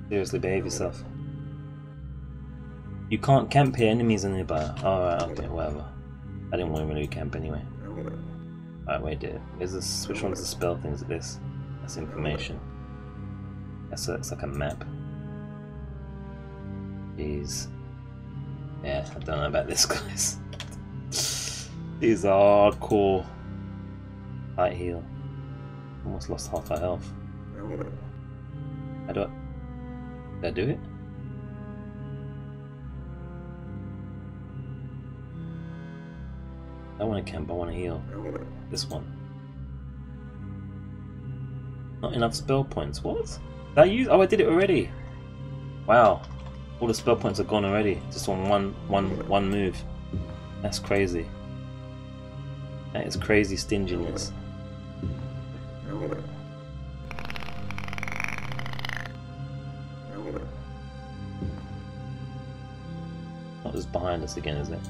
Speaker 1: Seriously, behave yourself. You can't camp here, enemies are nearby. Alright, okay, whatever. I didn't want to really camp anyway. Alright, wait there. Is this, which one's the spell things? At this? That's information. That's like a map. Jeez. Yeah, I don't know about this, guys. These are hardcore. Light heal. Almost lost half our health. How do I... Did I do it? I don't want to camp, I want to heal. This one. Not enough spell points. What? Did I use? Oh, I did it already. Wow. All the spell points are gone already. Just on one move. That's crazy. That is crazy stinginess. Not just behind us again, is it?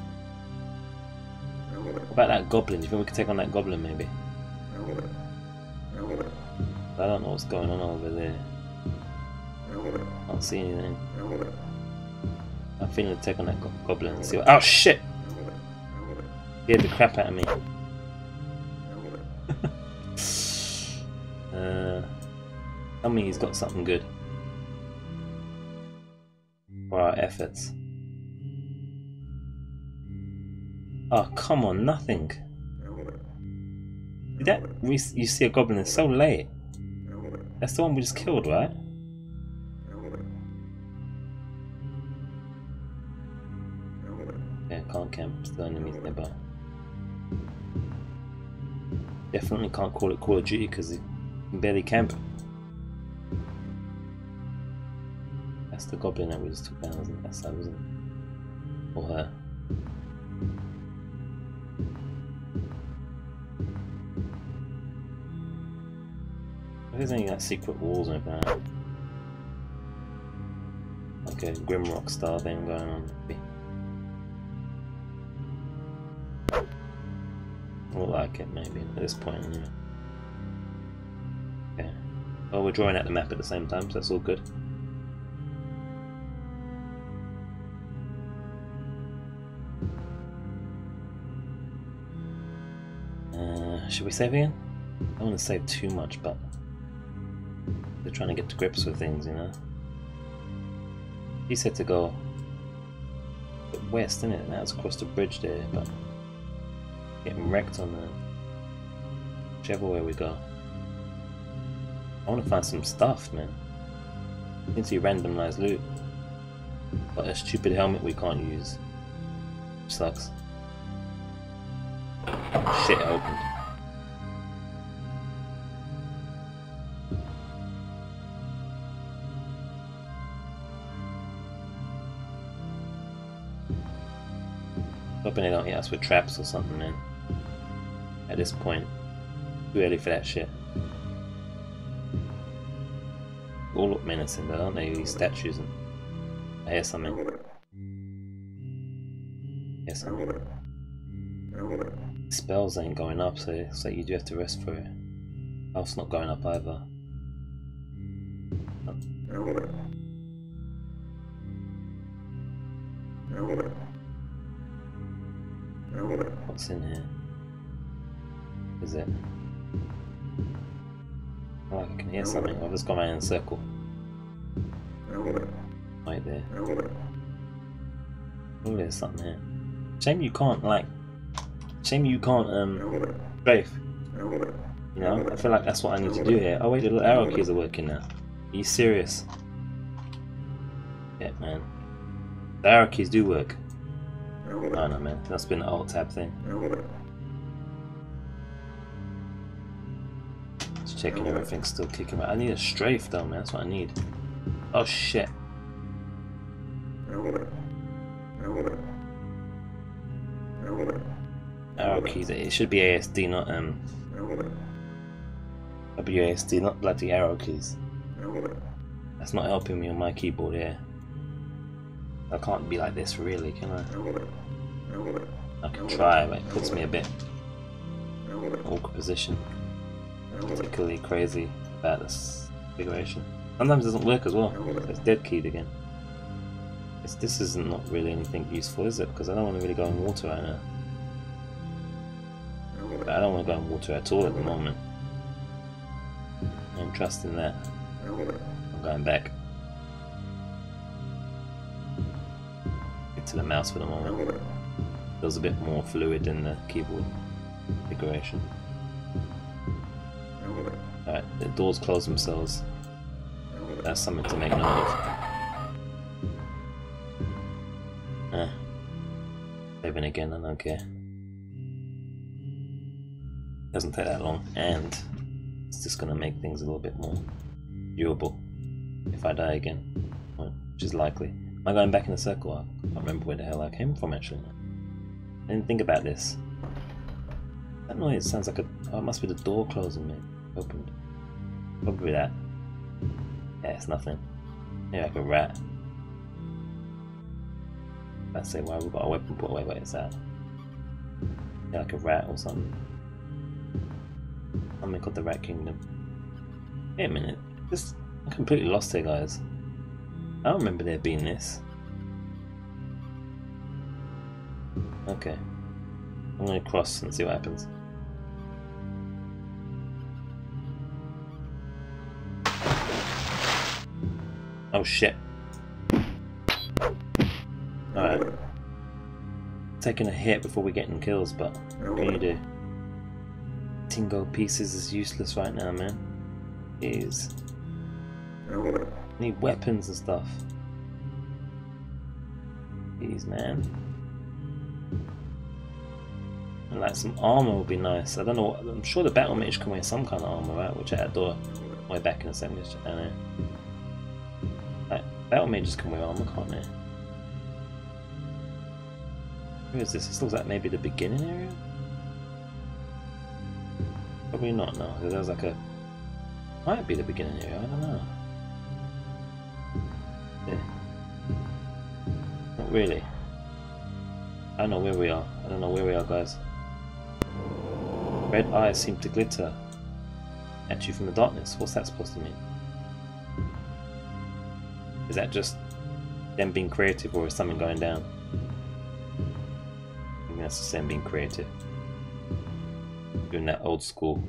Speaker 1: What about that goblin? Do you think we could take on that goblin maybe? I don't know what's going on over there. Can't see anything. I'm feeling to take on that goblin and see what. Oh shit! Scared the crap out of me. Tell me he's got something good for our efforts. Oh come on, nothing. Did that you see a goblin is so late. That's the one we just killed, right? Yeah, can't camp. Still enemies nearby. Definitely can't call it Call of Duty because you can barely camp. That's the goblin that we just took down, wasn't it? That's that, wasn't it? Or her. If there's any like secret walls or anything like that. Like a Grimrock style thing going on. We'll like it maybe at this point anyway. Okay. Well, we're drawing out the map at the same time, so that's all good. Should we save again? I don't want to save too much, but they're trying to get to grips with things, you know. He said to go west, isn't it? Now it's across the bridge there, but getting wrecked on the whichever way we go. I want to find some stuff, man. I can see randomized loot, but a stupid helmet we can't use. Sucks. Oh, shit, it opened. Hoping they don't hit us with traps or something, man. At this point, too early for that shit. All look menacing though, don't they? These statues and I hear something. Hear something. Spells ain't going up, so it's like you do have to rest for it. Health's not going up either. What's in here? Is it? Oh, I can hear something. I've just gone around in a circle. Right there. Oh, there's something here. Shame you can't strafe. You know, I feel like that's what I need to do here. Oh wait, the little arrow keys are working now. Are you serious? Yeah, man. The arrow keys do work. Oh no, man. That's been an alt tab thing. Just checking everything's still kicking out. I need a strafe though, man. That's what I need. Oh shit. Arrow keys. It should be ASD, not WASD, not bloody arrow keys. That's not helping me on my keyboard here. I can't be like this really, can I? I can try, but it puts me a bit in an awkward position. Particularly crazy about this configuration. Sometimes it doesn't work as well. It's dead keyed again. This isn't not really anything useful, is it? Because I don't want to really go in water right now. But I don't want to go in water at all at the moment. I'm trusting that. I'm going back. Get to the mouse for the moment. Feels a bit more fluid in the keyboard configuration. Alright, the doors close themselves. That's something to make note of. Saving again, I don't care. Doesn't take that long, and it's just gonna make things a little bit more viewable if I die again, which is likely. Am I going back in a circle? I can't remember where the hell I came from actually. I didn't think about this. That noise sounds like a... oh, it must be the door closing, mate. Opened. Probably that. Yeah, it's nothing. Maybe like a rat. Let's say why we've got a weapon put away, but it's that. Yeah, like a rat or something. Something called the Rat Kingdom. Wait a minute. I'm completely lost here, guys. I don't remember there being this. Okay. I'm gonna cross and see what happens. Oh shit. Alright. Taking a hit before we're getting kills, but what can you do? 10 gold pieces is useless right now, man. It is. Need weapons and stuff. Jeez, man. And like some armor would be nice. I don't know what, I'm sure the battle mage can wear some kind of armor, right? Which I had door way back in the 70s. I don't know. Like, battle mages can wear armor, can't they? Where is this? This looks like maybe the beginning area? Probably not, no. There's like a... Might be the beginning area, I don't know. Yeah. Not really. I don't know where we are. I don't know where we are, guys. Red eyes seem to glitter at you from the darkness. What's that supposed to mean? Is that just them being creative, or is something going down? I think that's just them being creative. Doing that old school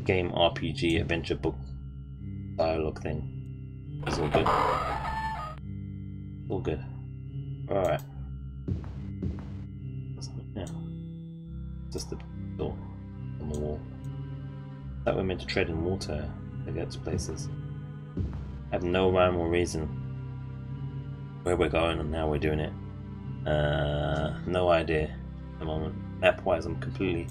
Speaker 1: game RPG adventure book dialogue thing. It's all good. All good. Alright. Yeah. Just the door on the wall. That we're meant to tread in water to get to places. I have no rhyme or reason where we're going and how we're doing it. No idea at the moment. Map wise, I'm completely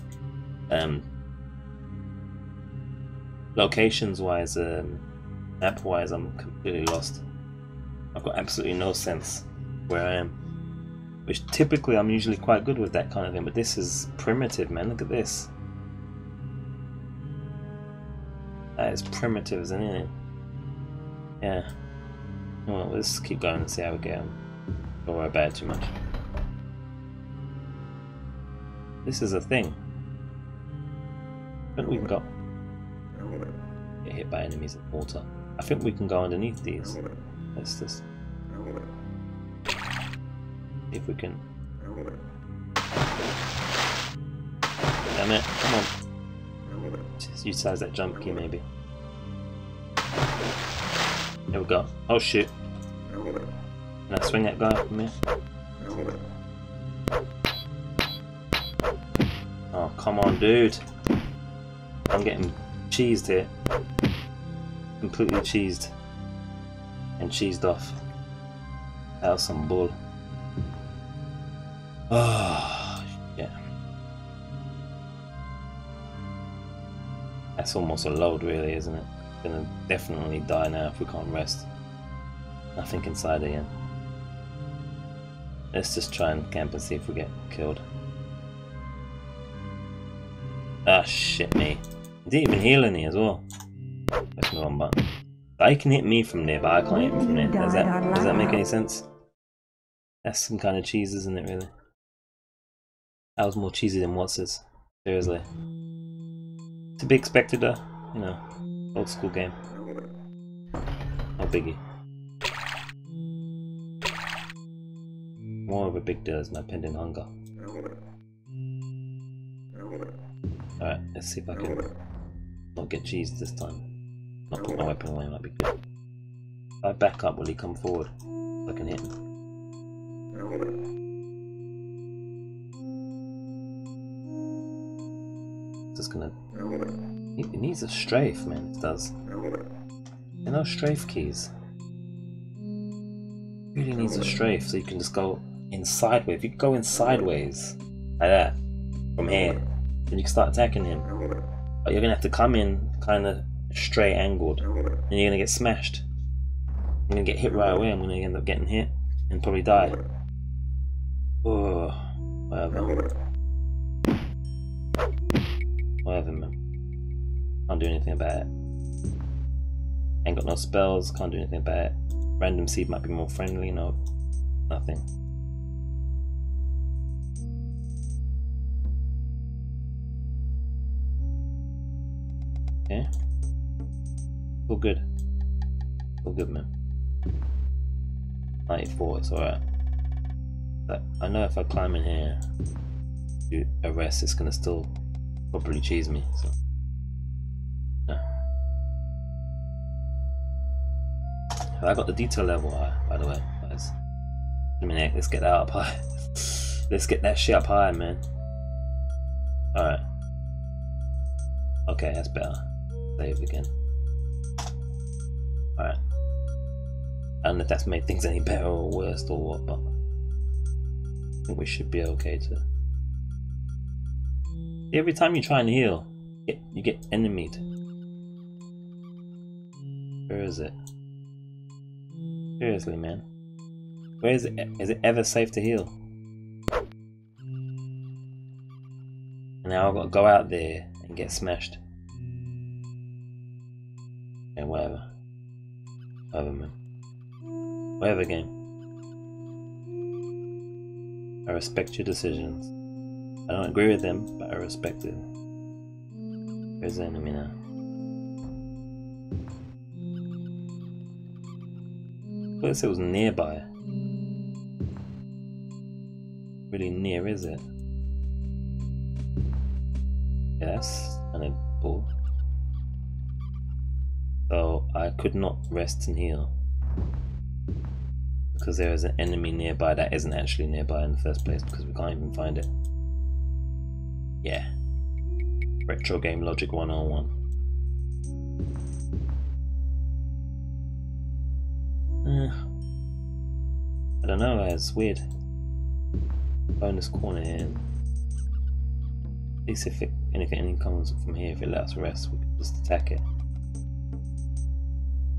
Speaker 1: locations wise, map wise, I'm completely lost. I've got absolutely no sense where I am, which typically I'm usually quite good with that kind of thing, but this is primitive, man. Look at this. That is primitive, isn't it? Yeah. Well, let's just keep going and see how we get on. Don't worry about it too much. This is a thing. I think we can go. Get hit by enemies in water. I think we can go underneath these. Let's just see if we can. Damn it! Come on. Just utilize that jump key, maybe. There we go. Oh shit! Can I swing that guy from here? Oh come on, dude! I'm getting cheesed here. Completely cheesed. And cheesed off. That was some bull. Oh, yeah. That's almost a load, really, isn't it? Gonna definitely die now if we can't rest. Nothing inside again. Let's just try and camp and see if we get killed. Ah, shit me. He didn't even heal any as well. Press the wrong button. I can hit me from there, but I can't hit him from there. Does that make any sense? That's some kind of cheese, isn't it, really? That was more cheesy than Wats's. Seriously. To be expected, though. You know, old school game. No biggie. More of a big deal is my pending hunger. Alright, let's see if I can not get cheesed this time. Not put my weapon away, might be good. If I back up, will he come forward? I can hit him. Just gonna... It needs a strafe, man, it does. There are no strafe keys. It really needs a strafe, so you can just go in sideways. If you go in sideways, like that, from here, then you can start attacking him. But you're gonna have to come in kind of straight angled, and you're gonna get smashed. I'm gonna get hit right away. I'm gonna end up getting hit and probably die. Oh, whatever. Whatever, man. Can't do anything about it. Ain't got no spells. Can't do anything about it. Random seed might be more friendly. No, nothing. Okay. All good. All good, man. 94, it's alright. But I know if I climb in here to arrest, it's gonna still probably cheese me. So yeah. I got the detail level high, by the way, guys. I mean, let's get that up high. Let's get that shit up high, man. Alright. Okay, that's better. Save again. Alright. I don't know if that's made things any better or worse or what, but I think we should be okay to. Every time you try and heal, you get enemied. Where is it? Seriously, man. Where is it? Is it ever safe to heal? And now I've got to go out there and get smashed. Yeah, whatever. Whatever, man. Whatever, game. I respect your decisions. I don't agree with them, but I respect it. Where's the enemy now? I thought it was nearby. Really near, is it? Yes, and a bull. So I could not rest and heal because there is an enemy nearby that isn't actually nearby in the first place because we can't even find it. Yeah. Retro game logic 101. I don't know, it's weird. Bonus corner here. At least if anything comes from here, if it lets us rest, we can just attack it.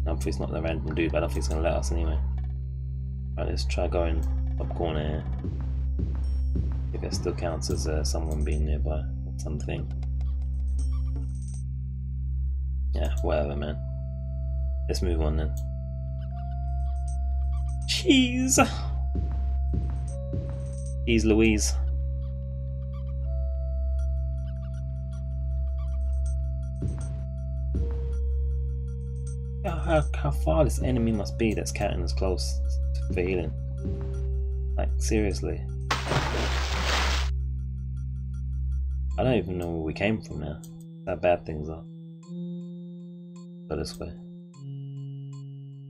Speaker 1: Hopefully it's not the random dude, but I don't think it's going to let us anyway. Right, let's try going up corner here. If it still counts as someone being nearby or something. Yeah, whatever, man. Let's move on then. Cheese! Cheese Louise. How far this enemy must be that's counting as close for healing. Like, seriously. I don't even know where we came from now. How bad things are. Go this way.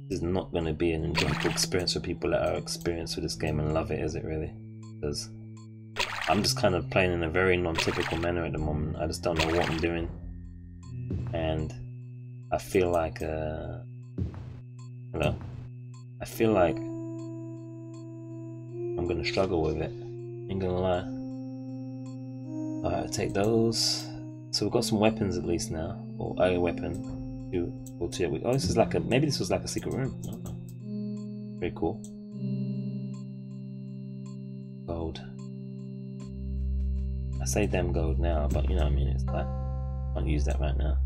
Speaker 1: This is not going to be an enjoyable experience for people that are experienced with this game and love it, is it really? Because I'm just kind of playing in a very non-typical manner at the moment. I just don't know what I'm doing. And I feel like, I feel like I'm gonna struggle with it. Ain't gonna lie. Alright, take those. So we've got some weapons at least now, or a weapon. Oh, this is like maybe this was like a secret room. I don't know. Very cool. Gold. I say damn gold now, but you know what I mean. It's like I can't use that right now.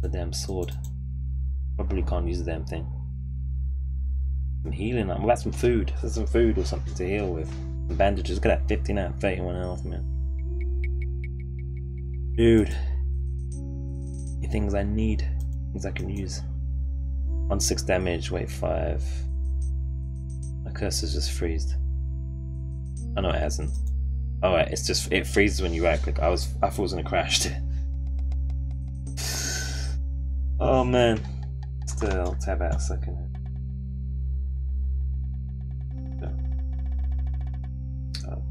Speaker 1: The damn sword. Probably can't use the damn thing. I'm healing. I'm about some food. There's some food or something to heal with. Some bandages. Look at that, 15 out of 31 health, man. Dude. The things I need. Things I can use. 1/6 damage, weight 5. My cursor's just freezed. Oh no, it hasn't. Alright, it's just it freezes when you right click. I thought it was gonna crash. Oh man. Still tab out a second. Oh.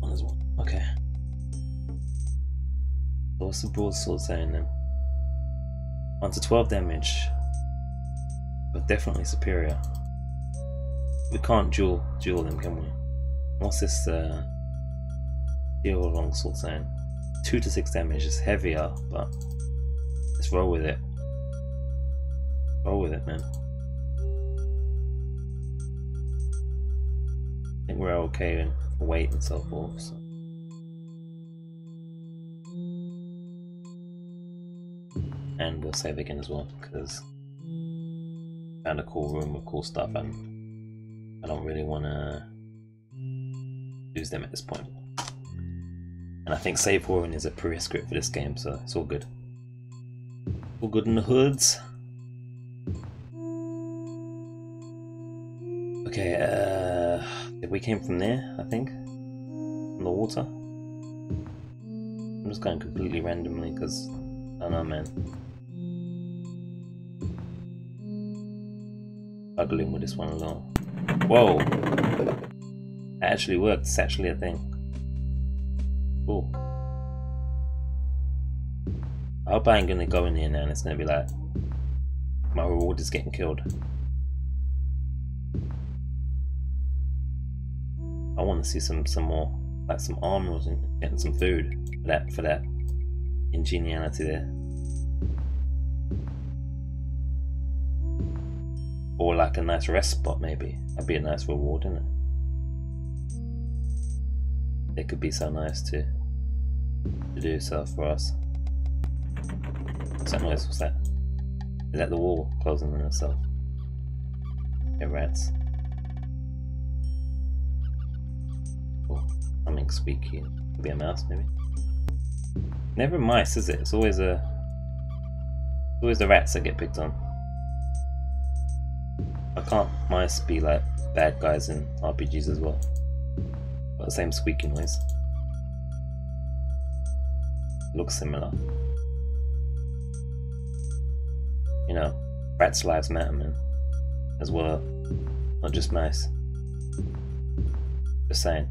Speaker 1: There's one. Okay. What's the broadsword saying then? 1 to 12 damage. But definitely superior. We can't duel them, can we? What's this steel longsword saying? 2 to 6 damage is heavier, but let's roll with it. Roll with it, man. I think we're okay for weight and so forth. So. And we'll save again as well, because I found a cool room with cool stuff and I don't really want to use them at this point. And I think save warring is a prerequisite for this game, so it's all good. All good in the hoods. Okay, we came from there, I think. From the water. I'm just going completely randomly because I don't know, man. Struggling with this one a lot. Whoa! That actually worked. It's actually a thing. Cool. I hope I ain't gonna go in here now and it's gonna be like my reward is getting killed. I want to see some more, like some armors and getting some food for that ingeniality there. Or like a nice rest spot maybe. That'd be a nice reward, isn't it? It could be so nice to do so for us. What's that noise? What's that? Is that the wall closing on itself? Yeah, rats. Oh, something squeaky. Could be a mouse, maybe. Never mice, is it? It's always the rats that get picked on. Why can't mice be like bad guys in RPGs as well? Got the same squeaky noise. Looks similar. You know, rats' lives matter, man. As well, not just mice. Just saying.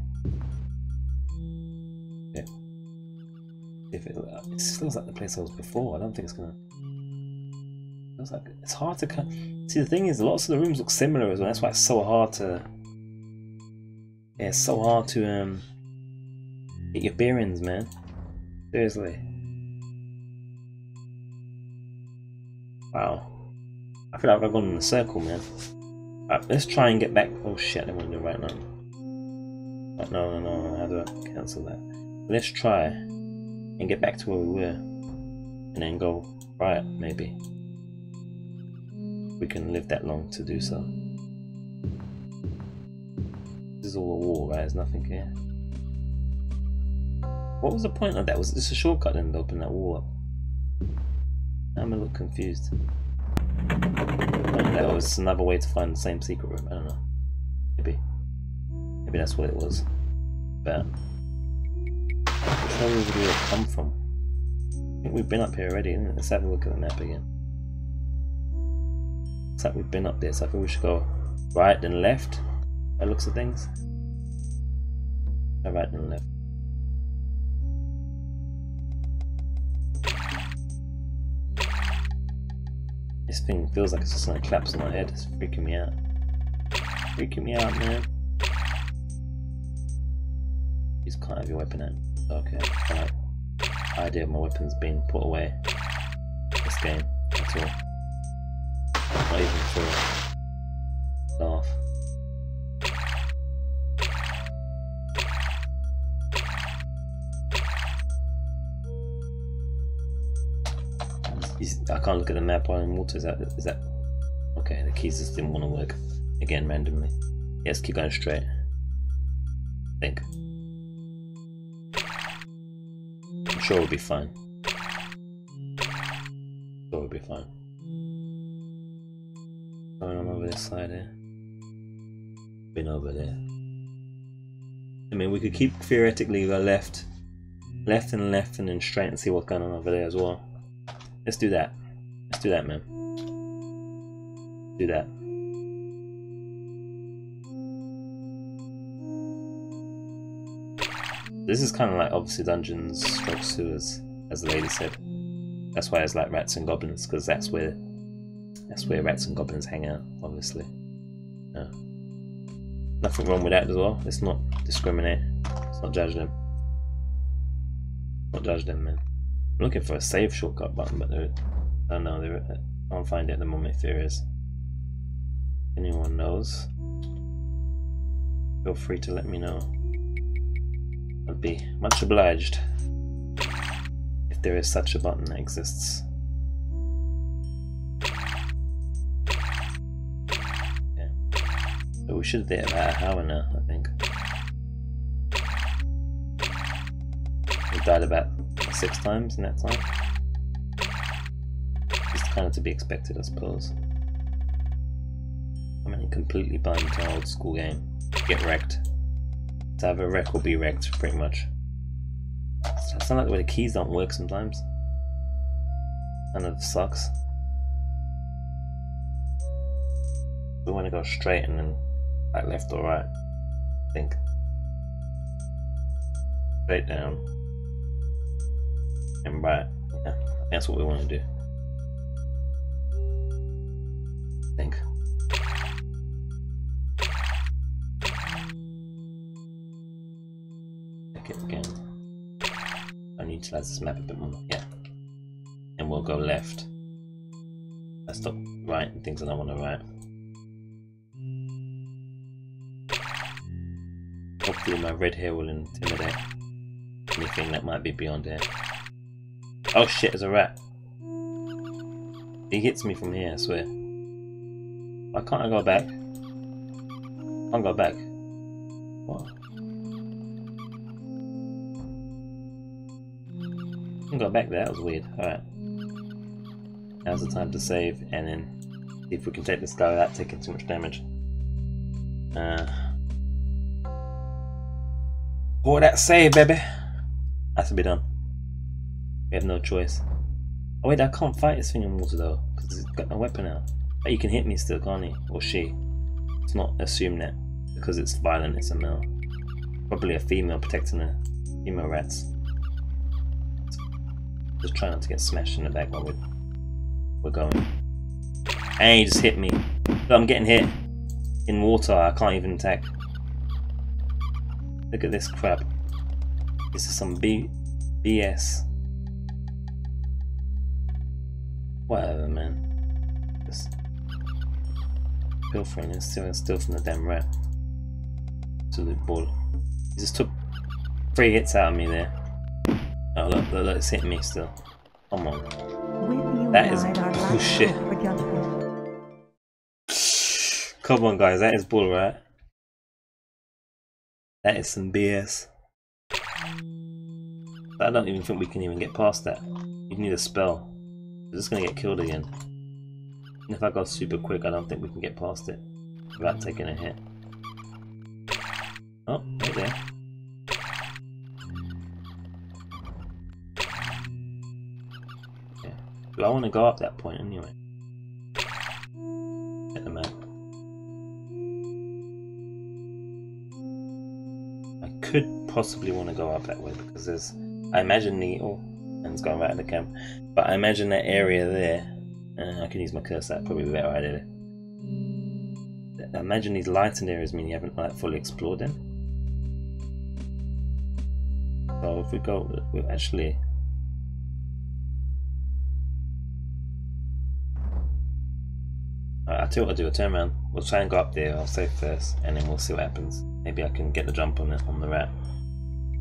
Speaker 1: Yeah. If it feels like the place I was before. I don't think it's gonna. It feels like it's hard to see. The thing is, lots of the rooms look similar as well. That's why it's so hard to. Yeah, it's so hard to get your bearings, man. Seriously. Wow. I feel like I've gone in a circle, man. Right, let's try and get back. Oh shit, I don't want to do it right now. No, how do I cancel that? Let's try and get back to where we were. And then go right, maybe. We can live that long to do so. This is all a wall, right? There's nothing here. What was the point of that? Was this a shortcut then to open that wall up? I'm a little confused. That was another way to find the same secret room. I don't know. Maybe that's what it was. But which way would we have come from? I think we've been up here already, isn't it? Let's have a look at the map again. Looks like we've been up there, so I think we should go right then left. By the looks of things. Right then left. This thing feels like it's just gonna collapse on my head. It's freaking me out. Freaking me out, man. You just can't have your weapon out. Okay, I like the idea of my weapons being put away in this game at all. Not even for a laugh. I can't look at the map while in water. Is that okay? The keys just didn't want to work again randomly. Yes, keep going straight. I think. I'm sure we'll be fine. Sure we'll be fine. Going on over this side here. Been over there. I mean, we could keep theoretically go left and then straight and see what's going on over there as well. Let's do that. Let's do that, man. Do that. This is kind of like obviously dungeons, stroke sewers, as the lady said. That's why it's like rats and goblins, because that's where rats and goblins hang out, obviously. Yeah. Nothing wrong with that as well. Let's not discriminate. Let's not judge them. Not judge them, man. I'm looking for a save shortcut button, but I don't know. I can't find it at the moment if there is. Anyone knows? Feel free to let me know. I'd be much obliged if there is such a button that exists. Yeah. But we should have did about an hour now, I think. We died about 6 times in that time. It's kind of to be expected, I suppose. I mean, completely blind to an old school game. Get wrecked. To have a wreck or be wrecked, pretty much. It's not like the way the keys don't work sometimes. Kind of sucks. We want to go straight and then like left or right. I think. Straight down. And right. Yeah, that's what we want to do. I think. Check it again. I need to utilize this map a bit more. Yeah. And we'll go left. I stop writing things I don't want to write. Hopefully my red hair will intimidate anything that might be beyond here. Oh shit, there's a rat. He hits me from here, I swear. Why can't I go back? Can't go back. What? I can go back there, that was weird. Alright. Now's the time to save and then see if we can take this guy without taking too much damage. For that save, baby! Has to be done. We have no choice. Oh wait, I can't fight this thing in water though, because it's got no weapon out. But you can hit me still, can't he? Or she. Let's not assume that, because it's violent, it's a male. Probably a female protecting the female rats. Just try not to get smashed in the back while we're going. And he just hit me. Look, I'm getting hit. In water, I can't even attack. Look at this crap. This is some BS. Whatever, man. Just pilfering and steal from the damn rat. Absolute bull. He just took 3 hits out of me there. Oh look, it's hitting me still. Come on. That is bullshit. Come on guys, that is bull, right? That is some BS. I don't even think we can even get past that. You need a spell. We're just gonna get killed again. And if I go super quick, I don't think we can get past it without taking a hit. Oh, right there. Yeah. Do I want to go up that point anyway? Get the map. I could possibly want to go up that way because there's, I imagine the, oh, and it's going right at the camp, but I imagine that area there, I can use my cursor, that'd probably be a better idea. I imagine these lightened areas mean you haven't like fully explored them. So if we go, we'll actually, I'll tell you what I'll do, I'll turn around, we'll try and go up there, I'll save first, and then we'll see what happens. Maybe I can get the jump on it, on the rat.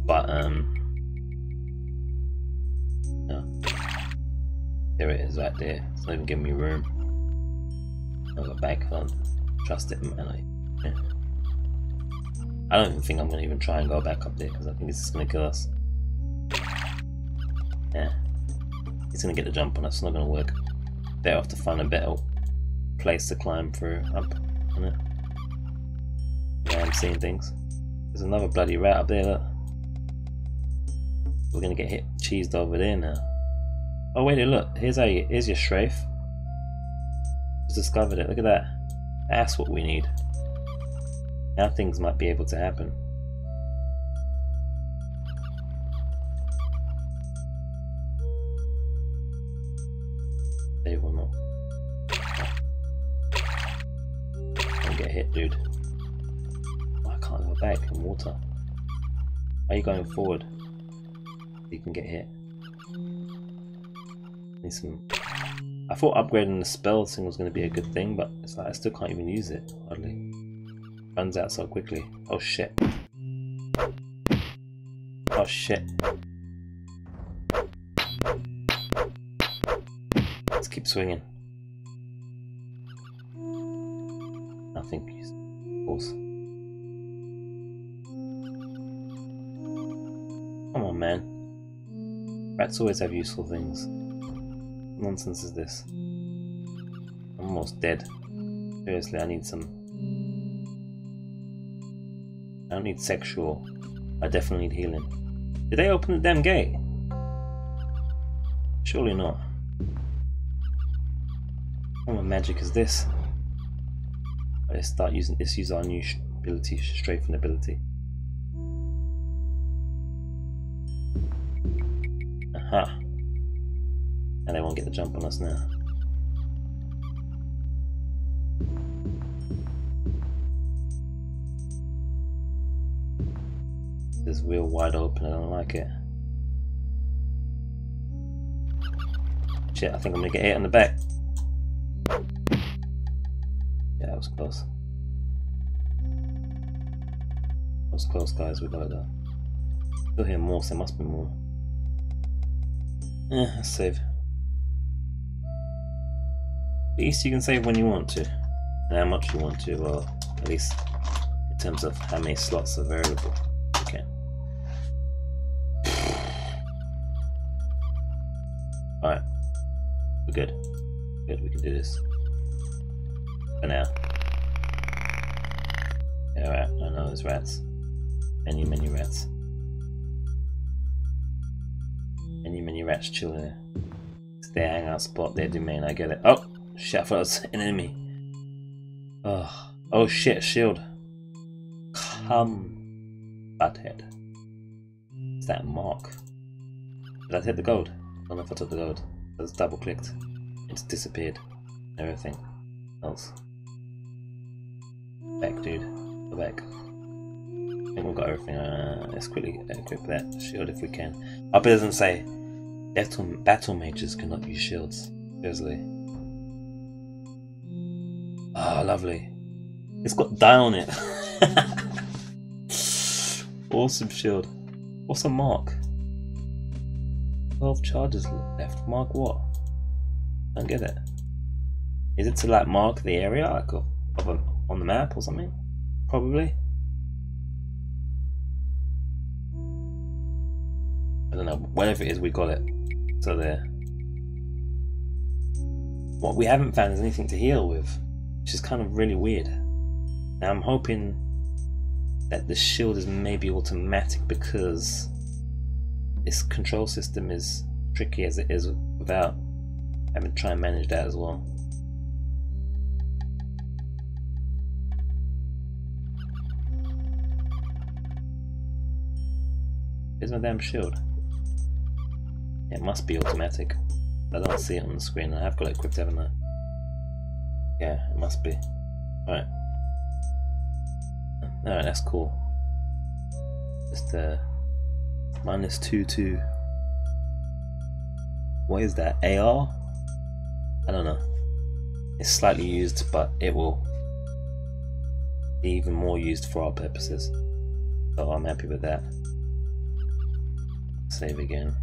Speaker 1: But, no. There it is, right there. It's not even giving me room. I'll go back, I don't trust it, man. Yeah. I don't even think I'm going to even try and go back up there, because I think it's just going to kill us. Yeah. It's going to get the jump on us, it's not going to work. Better off to find a better place to climb through, up on it. Yeah, I'm seeing things. There's another bloody rat up there, look. We're gonna get hit, cheesed over there now. Oh wait, look, here's your strafe. Just discovered it, look at that. That's what we need. Now things might be able to happen. Save one more. Don't get hit, dude. Oh, I can't go back in water. Are you going forward? You can get hit. Need some. I thought upgrading the spell thing was going to be a good thing, but it's like I still can't even use it. Oddly, runs out so quickly. Oh shit! Oh shit! Let's keep swinging. Nothing, of course. Come on, man. Rats always have useful things. What nonsense is this? I'm almost dead. Seriously, I need some. I don't need sexual. I definitely need healing. Did they open the damn gate? Surely not. What kind of magic is this? Let's start using this. Use our new ability, strafing ability. Aha! And they won't get the jump on us now. This is real wide open. I don't like it. Shit! I think I'm gonna get hit on the back. Yeah, that was close. That was close, guys. We got that. Still hear more, so there must be more. Let's save. At least you can save when you want to, and how much you want to. Well, at least in terms of how many slots are available. Okay. All right. We're good. Good. We can do this. For now. Yeah, alright, I know there's rats. Many rats. Many rats chilling there. It's their hangout spot, their domain, I get it. Oh! Shit, I thought it was an enemy. Oh shit, shield. Come. Butthead. Is that a mark? Did I take the gold? I don't know if I took the gold. I just double clicked. It's disappeared. Everything else. Back, dude. Go back. I think we've got everything. Let's quickly equip that shield if we can. I hope it doesn't say battle mages cannot use shields. Seriously. Ah, lovely. It's got die on it. Awesome shield. What's a mark? 12 charges left. Mark what? I don't get it. Is it to like mark the area like on the map or something? Probably. I don't know. Whatever it is, we got it. So there. What we haven't found is anything to heal with, which is kind of really weird. Now I'm hoping that the shield is maybe automatic because this control system is tricky as it is without having to try and manage that as well. There's my damn shield. It must be automatic. I don't see it on the screen. I have got it equipped, haven't I? Yeah, it must be. Alright. Alright, that's cool. Just -2 what is that? AR? I don't know. It's slightly used, but it will be even more used for our purposes. So I'm happy with that. Save again.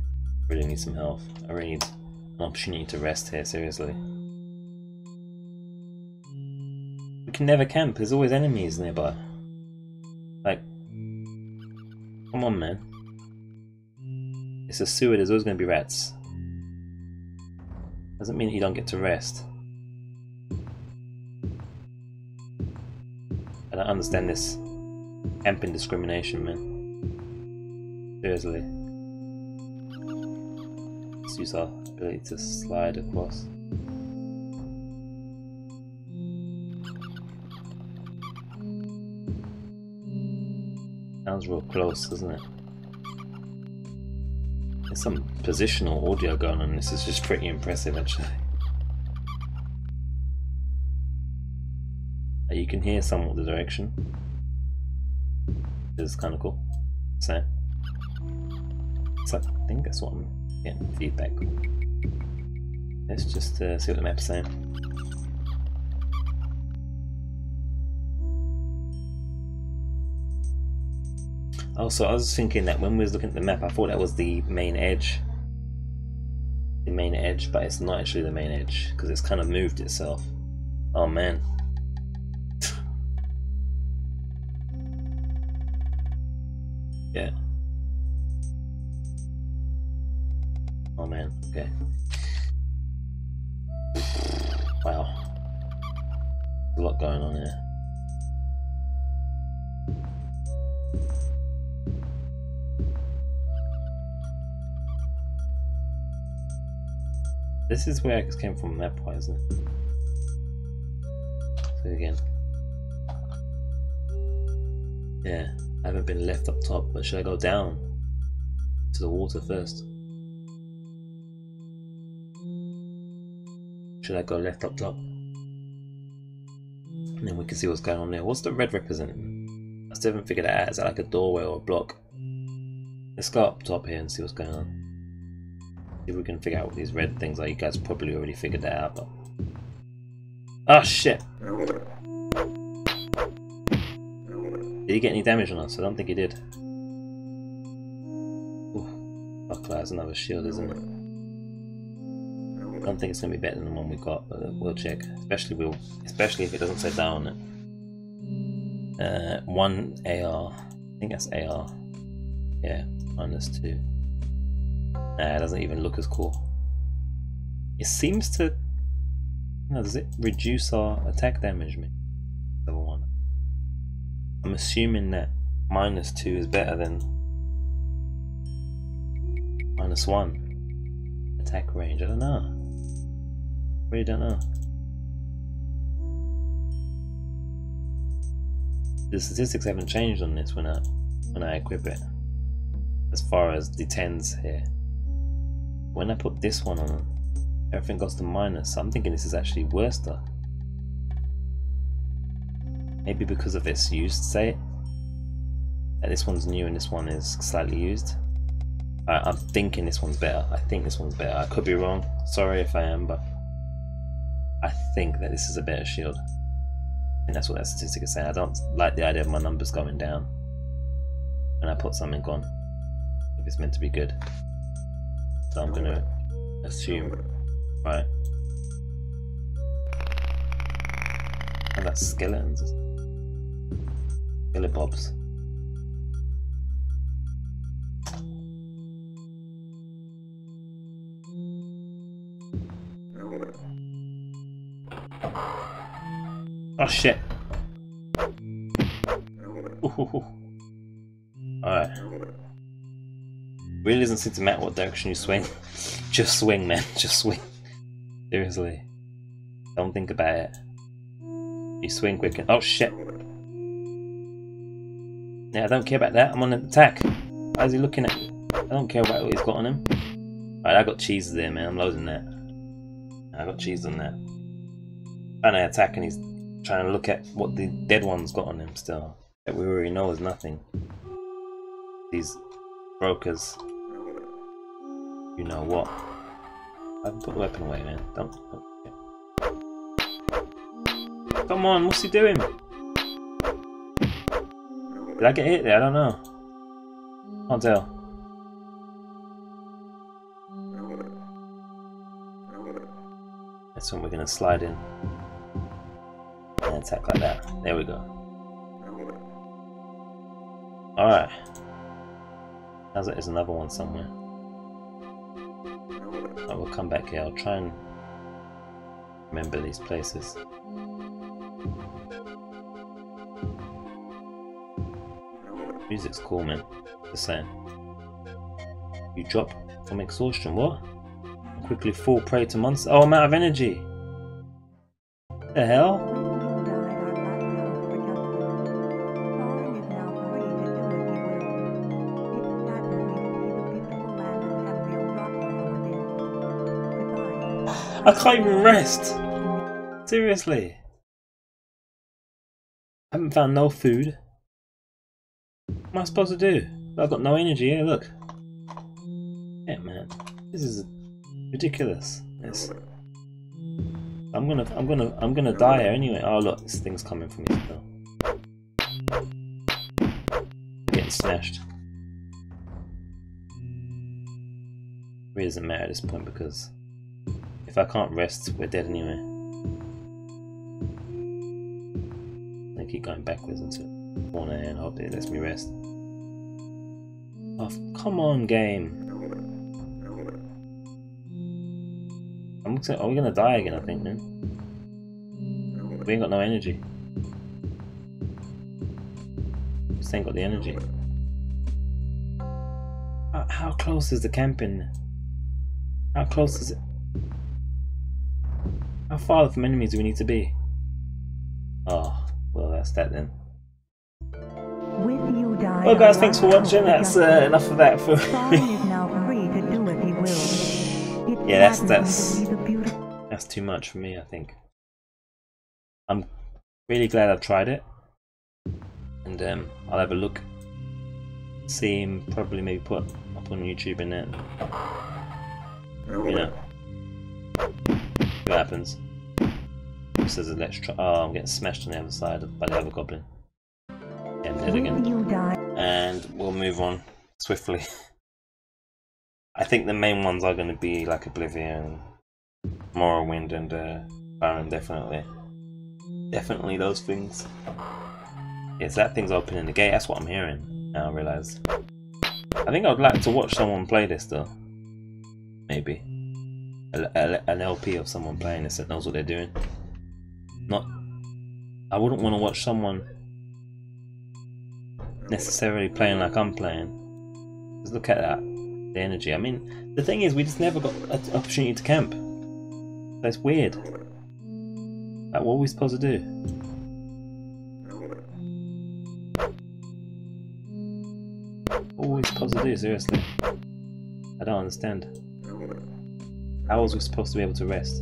Speaker 1: Really need some health. I really need an opportunity to rest here, seriously. We can never camp, there's always enemies nearby. Like, come on, man. It's a sewer, there's always going to be rats. Doesn't mean you don't get to rest. I don't understand this camping discrimination, man. Seriously. Let's use our ability to slide across. Sounds real close, doesn't it? There's some positional audio going on. This is just pretty impressive, actually. You can hear somewhat the direction. This is kind of cool. So, I think that's what I'm getting feedback. Let's just see what the map's saying. Also, I was thinking that when we was looking at the map, I thought that was the main edge. The main edge, but it's not actually the main edge because it's kind of moved itself. Oh man. Yeah. Oh man, okay. Wow. A lot lot going on here. This is where it came from that point, isn't it? So again. Yeah, I haven't been left up top, but should I go down to the water first? Should I go left up top? And then we can see what's going on there. What's the red representing? I still haven't figured that out. Is that like a doorway or a block? Let's go up top here and see what's going on. See if we can figure out what these red things are. You guys probably already figured that out, but... Oh shit! Did he get any damage on us? I don't think he did. Ooh, fuck, that's another shield, isn't it? I don't think it's gonna be better than the one we got, but we'll check. Especially if it doesn't say down on it. 1 AR. I think that's AR. Yeah, -2. Nah, it doesn't even look as cool. It seems to... No, does it reduce our attack damage? Level 1. I'm assuming that -2 is better than -1 attack range. I don't know. Really don't know. The statistics haven't changed on this when I equip it. As far as the 10s here. When I put this one on, everything goes to minus. I'm thinking this is actually worse though. Maybe because of its used state. And this one's new and this one is slightly used. I'm thinking this one's better. I think this one's better. I could be wrong. Sorry if I am, but I think that this is a better shield. And that's what that statistic is saying. I don't like the idea of my numbers going down when I put something on, if it's meant to be good. So I'm gonna assume, right? And that's skeletons. Skelebobs. Oh shit. Alright. Really doesn't seem to matter what direction you swing. Just swing, man. Just swing. Seriously. Don't think about it. You swing quick and... Oh shit. Yeah, I don't care about that. I'm on an attack. Why is he looking at me? I don't care about what he's got on him. Alright, I got cheese there, man. I'm loading that. I got cheese on that. Trying to attack and he's trying to look at what the dead one's got on him still. That we already know is nothing. These brokers. You know what? I haven't put the weapon away, man. Don't. Come on, what's he doing? Did I get hit there? I don't know. Can't tell. That's when we're gonna slide in and attack like that. There we go. Alright. Sounds like there's another one somewhere. I will come back here. I'll try and remember these places. Music's cool, man. Just saying. You drop from exhaustion. What? Quickly fall prey to monsters. Oh, I'm out of energy. What the hell? I can't even rest. Seriously. I haven't found no food. What am I supposed to do? I've got no energy here, look. Yeah, man. This is ridiculous. Yes. I'm gonna die here anyway. Oh look, this thing's coming for me still. Getting smashed. Really doesn't matter at this point because if I can't rest, we're dead anyway. I keep going backwards into the corner and hope it lets me rest. Oh, come on, game. Are we gonna die again, I think, man? We ain't got no energy. We just ain't got the energy. How close is the camping? How close is it? How far from enemies do we need to be? Oh, well, that's that then.
Speaker 2: With you died
Speaker 1: Well, guys, thanks for watching. That's enough of that for
Speaker 2: Song
Speaker 1: me.
Speaker 2: is now free to do as he will. It
Speaker 1: Yeah,
Speaker 2: saddens me to see the beautiful.
Speaker 1: that's too much for me, I think. I'm really glad I've tried it, and I'll have a look, see him, probably maybe put up on YouTube and then, you know, see what happens. It says let's try. Oh, I'm getting smashed on the other side by the other goblin. Yeah, I'm dead again.
Speaker 2: You died.
Speaker 1: And we'll move on swiftly. I think the main ones are going to be like Oblivion, Morrowind, and Baron, definitely. Definitely those things. Yes, that thing's opening the gate, that's what I'm hearing. Now I realise. I think I'd like to watch someone play this though. Maybe. An LP of someone playing this that knows what they're doing. Not. I wouldn't want to watch someone necessarily playing like I'm playing. Just look at that. The energy. I mean, the thing is, we just never got an opportunity to camp. That's weird. Like, what are we supposed to do? What are we supposed to do, seriously? I don't understand. How was we supposed to be able to rest?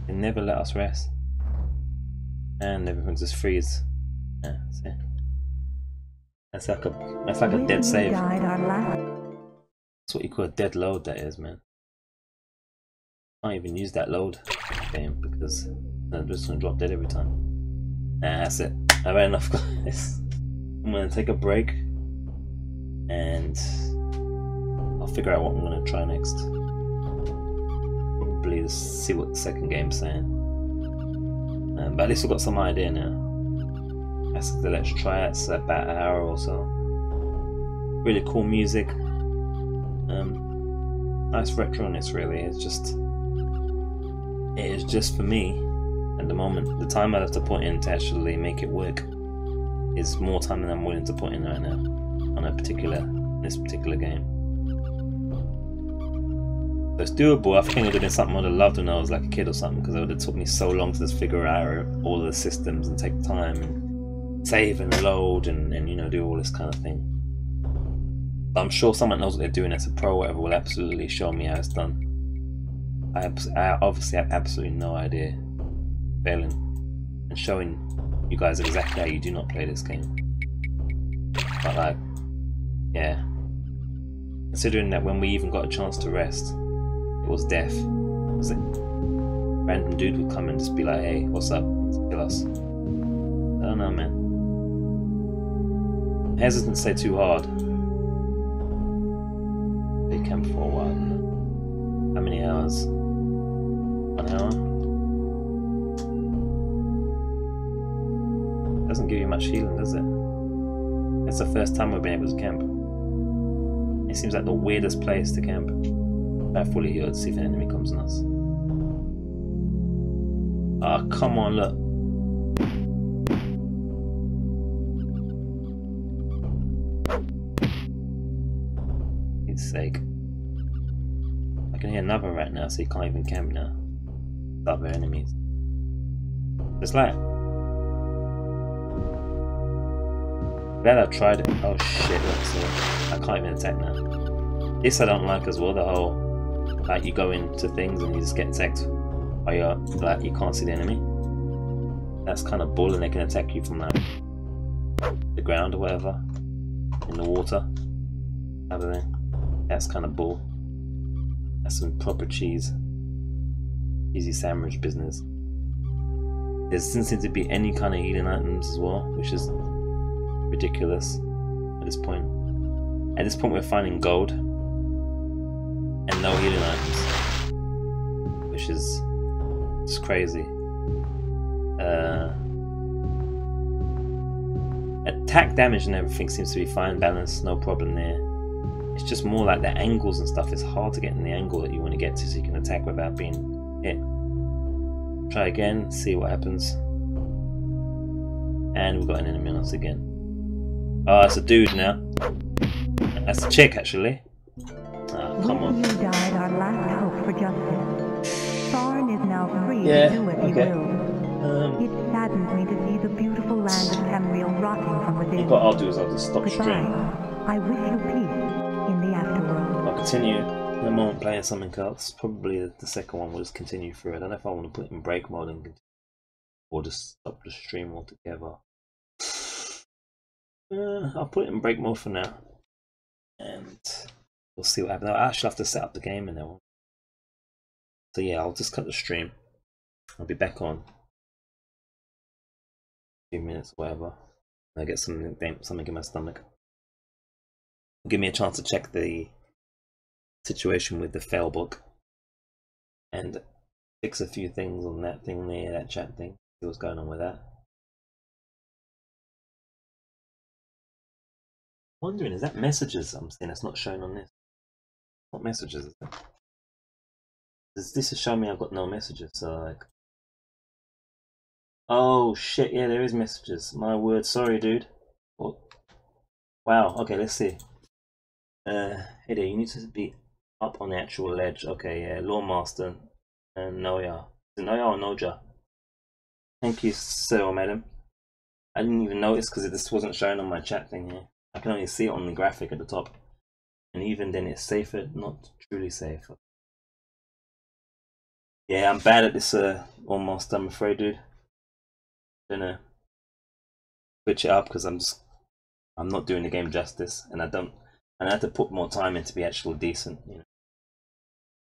Speaker 1: They never let us rest. And everything just freeze. Yeah, see? That's like a dead save. That's what you call a dead load, that is, man. I can't even use that load game because I'm just gonna drop dead every time. Nah, that's it. I've had enough, guys. I'm gonna take a break and I'll figure out what I'm gonna try next. Probably see what the second game's saying. But at least we've got some idea now. That's the let's try it. It's about an hour or so. Really cool music. Nice retroness, really. It is just for me at the moment. The time I have to put in to actually make it work is more time than I'm willing to put in right now on this particular game. So it's doable. I think it would have been something I would have loved when I was like a kid or something, because it would have took me so long to just figure out all of the systems and take time and save and load and you know, do all this kind of thing. But I'm sure someone knows what they're doing as a pro or whatever will absolutely show me how it's done. I obviously have absolutely no idea. Failing and showing you guys exactly how you do not play this game. But like, yeah. Considering that when we even got a chance to rest, it was death. Was it? Random dude would come and just be like, "Hey, what's up? Kill us." I don't know, man. Hesitant to say too hard. They camped for a while. How many hours? 1 hour? Doesn't give you much healing, does it? It's the first time we've been able to camp. It seems like the weirdest place to camp. I'm fully healed to see if an enemy comes on us. Ah, oh, come on, look. For God's sake. I can hear another rat now, so you can't even camp now. Other enemies. It's like, glad I tried it. Oh shit, look, so I can't even attack now. This I don't like as well, the whole, like, you go into things and you just get attacked by your, like, you can't see the enemy. That's kind of bull, and they can attack you from like the ground or whatever, in the water, everything. That's kind of bull. That's some proper cheesy sandwich business. There doesn't seem to be any kind of healing items as well, which is ridiculous at this point. At this point we're finding gold and no healing items, which is just crazy. Attack damage and everything seems to be fine, balanced, no problem there. It's just more like the angles and stuff. It's hard to get in the angle that you want to get to so you can attack without being hit. Try again, see what happens. And we've got an enemy on us again. Oh, it's a dude now. That's a chick, actually. Oh, come on.
Speaker 2: When you died, our last hope for justice. Thorn is now free
Speaker 1: Yeah,
Speaker 2: to do what he
Speaker 1: okay.
Speaker 2: will. It saddens me to see the beautiful land of Tamriel rotting from within.
Speaker 1: What I'll do is I'll just stop
Speaker 2: Goodbye.
Speaker 1: stream.
Speaker 2: I wish you peace in the afterworld.
Speaker 1: I'll continue in a moment playing something else. Probably the second one will just continue through. I don't know if I want to put it in break mode and continue, or just stop the stream altogether. I'll put it in break mode for now, and we'll see what happens. I actually have to set up the game and then. So yeah, I'll just cut the stream. I'll be back on. A few minutes, whatever. I get something in my stomach. Give me a chance to check the situation with the fail book and fix a few things on that thing there, that chat thing. See what's going on with that. Wondering, is that messages I'm seeing that's not shown on this? What messages is that? This is showing me I've got no messages, so like. Oh shit, yeah, there is messages. My word, sorry dude. Oh. Wow, okay, let's see. Hey there, you need to be up on the actual ledge. Okay, yeah, Lawmaster and Noya. Is it Noya or Noja? Thank you, sir or madam. I didn't even notice because this wasn't shown on my chat thing here. I can only see it on the graphic at the top. And even then it's safer, not truly safe. Yeah, I'm bad at this Lawmaster, I'm afraid, dude. Gonna switch it up because I'm not doing the game justice, and I have to put more time in to be actually decent, you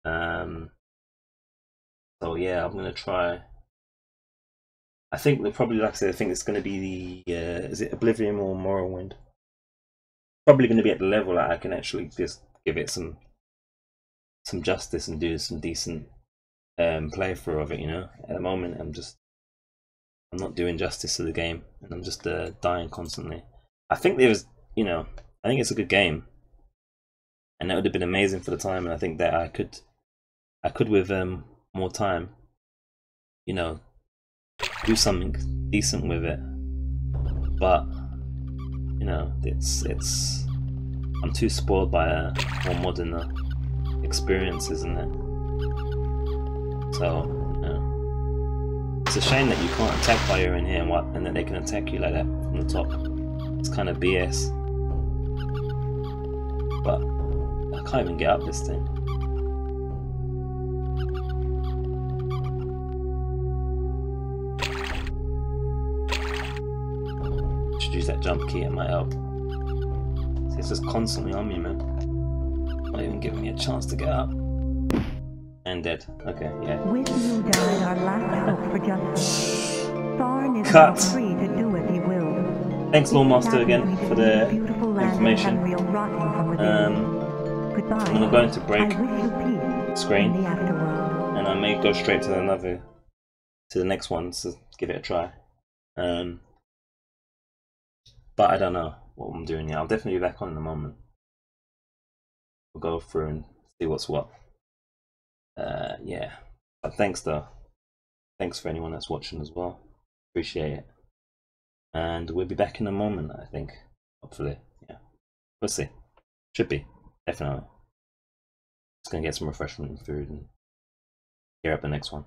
Speaker 1: know. So yeah, I'm gonna try. I think they're probably, like I said, I think it's gonna be the is it Oblivion or Morrowind? Probably gonna be at the level that I can actually just give it some justice and do some decent playthrough of it, you know. At the moment I'm not doing justice to the game, and I'm just dying constantly. I think there's, you know, I think it's a good game, and that would have been amazing for the time. And I think that I could with more time, you know, do something decent with it. But you know, it's I'm too spoiled by more modern experiences in it. So you know, it's a shame that you can't attack while you're in here, and then they can attack you like that from the top. It's kind of BS. But I can't even get up this thing. Should use that jump key, it might help. See, it's just constantly on me, man. Not even giving me a chance to get up. And dead. Okay, yeah.
Speaker 2: With you died our last hope for justice. Thorn is
Speaker 1: Cut.
Speaker 2: now free to do as he will.
Speaker 1: Thanks, Lawmaster, again for the information.
Speaker 2: Goodbye.
Speaker 1: I'm gonna go into break
Speaker 2: I wish you peace
Speaker 1: screen,
Speaker 2: in the afterworld.
Speaker 1: and I may go straight to the next one to give it a try. But I don't know what I'm doing yet. I'll definitely be back on in a moment. We'll go through and see what's what. Yeah. But thanks though. Thanks for anyone that's watching as well. Appreciate it. And we'll be back in a moment, I think. Hopefully. Yeah. We'll see. Should be. Definitely. Just gonna get some refreshment and food and gear up the next one.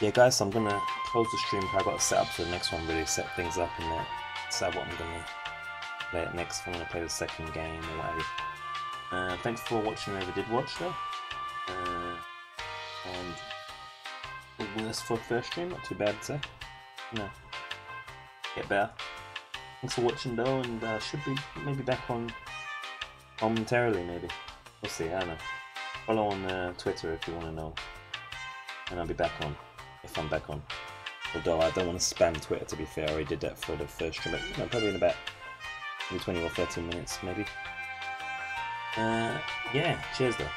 Speaker 1: yeah, guys, so I'm gonna close the stream. I got to set up for the next one, really set things up and decide what I'm gonna play it next. If I'm gonna play the second game or whatever. Thanks for watching, whoever did watch though. And worse for first stream, not too bad to say. No, get better. Thanks for watching though, and should be maybe back on momentarily, maybe. We'll see, I don't know. Follow on Twitter if you want to know. And I'll be back on, if I'm back on. Although I don't want to spam Twitter, to be fair. I already did that for the first stream, but you know, probably in about maybe 20 or 30 minutes, maybe. Yeah, cheers though.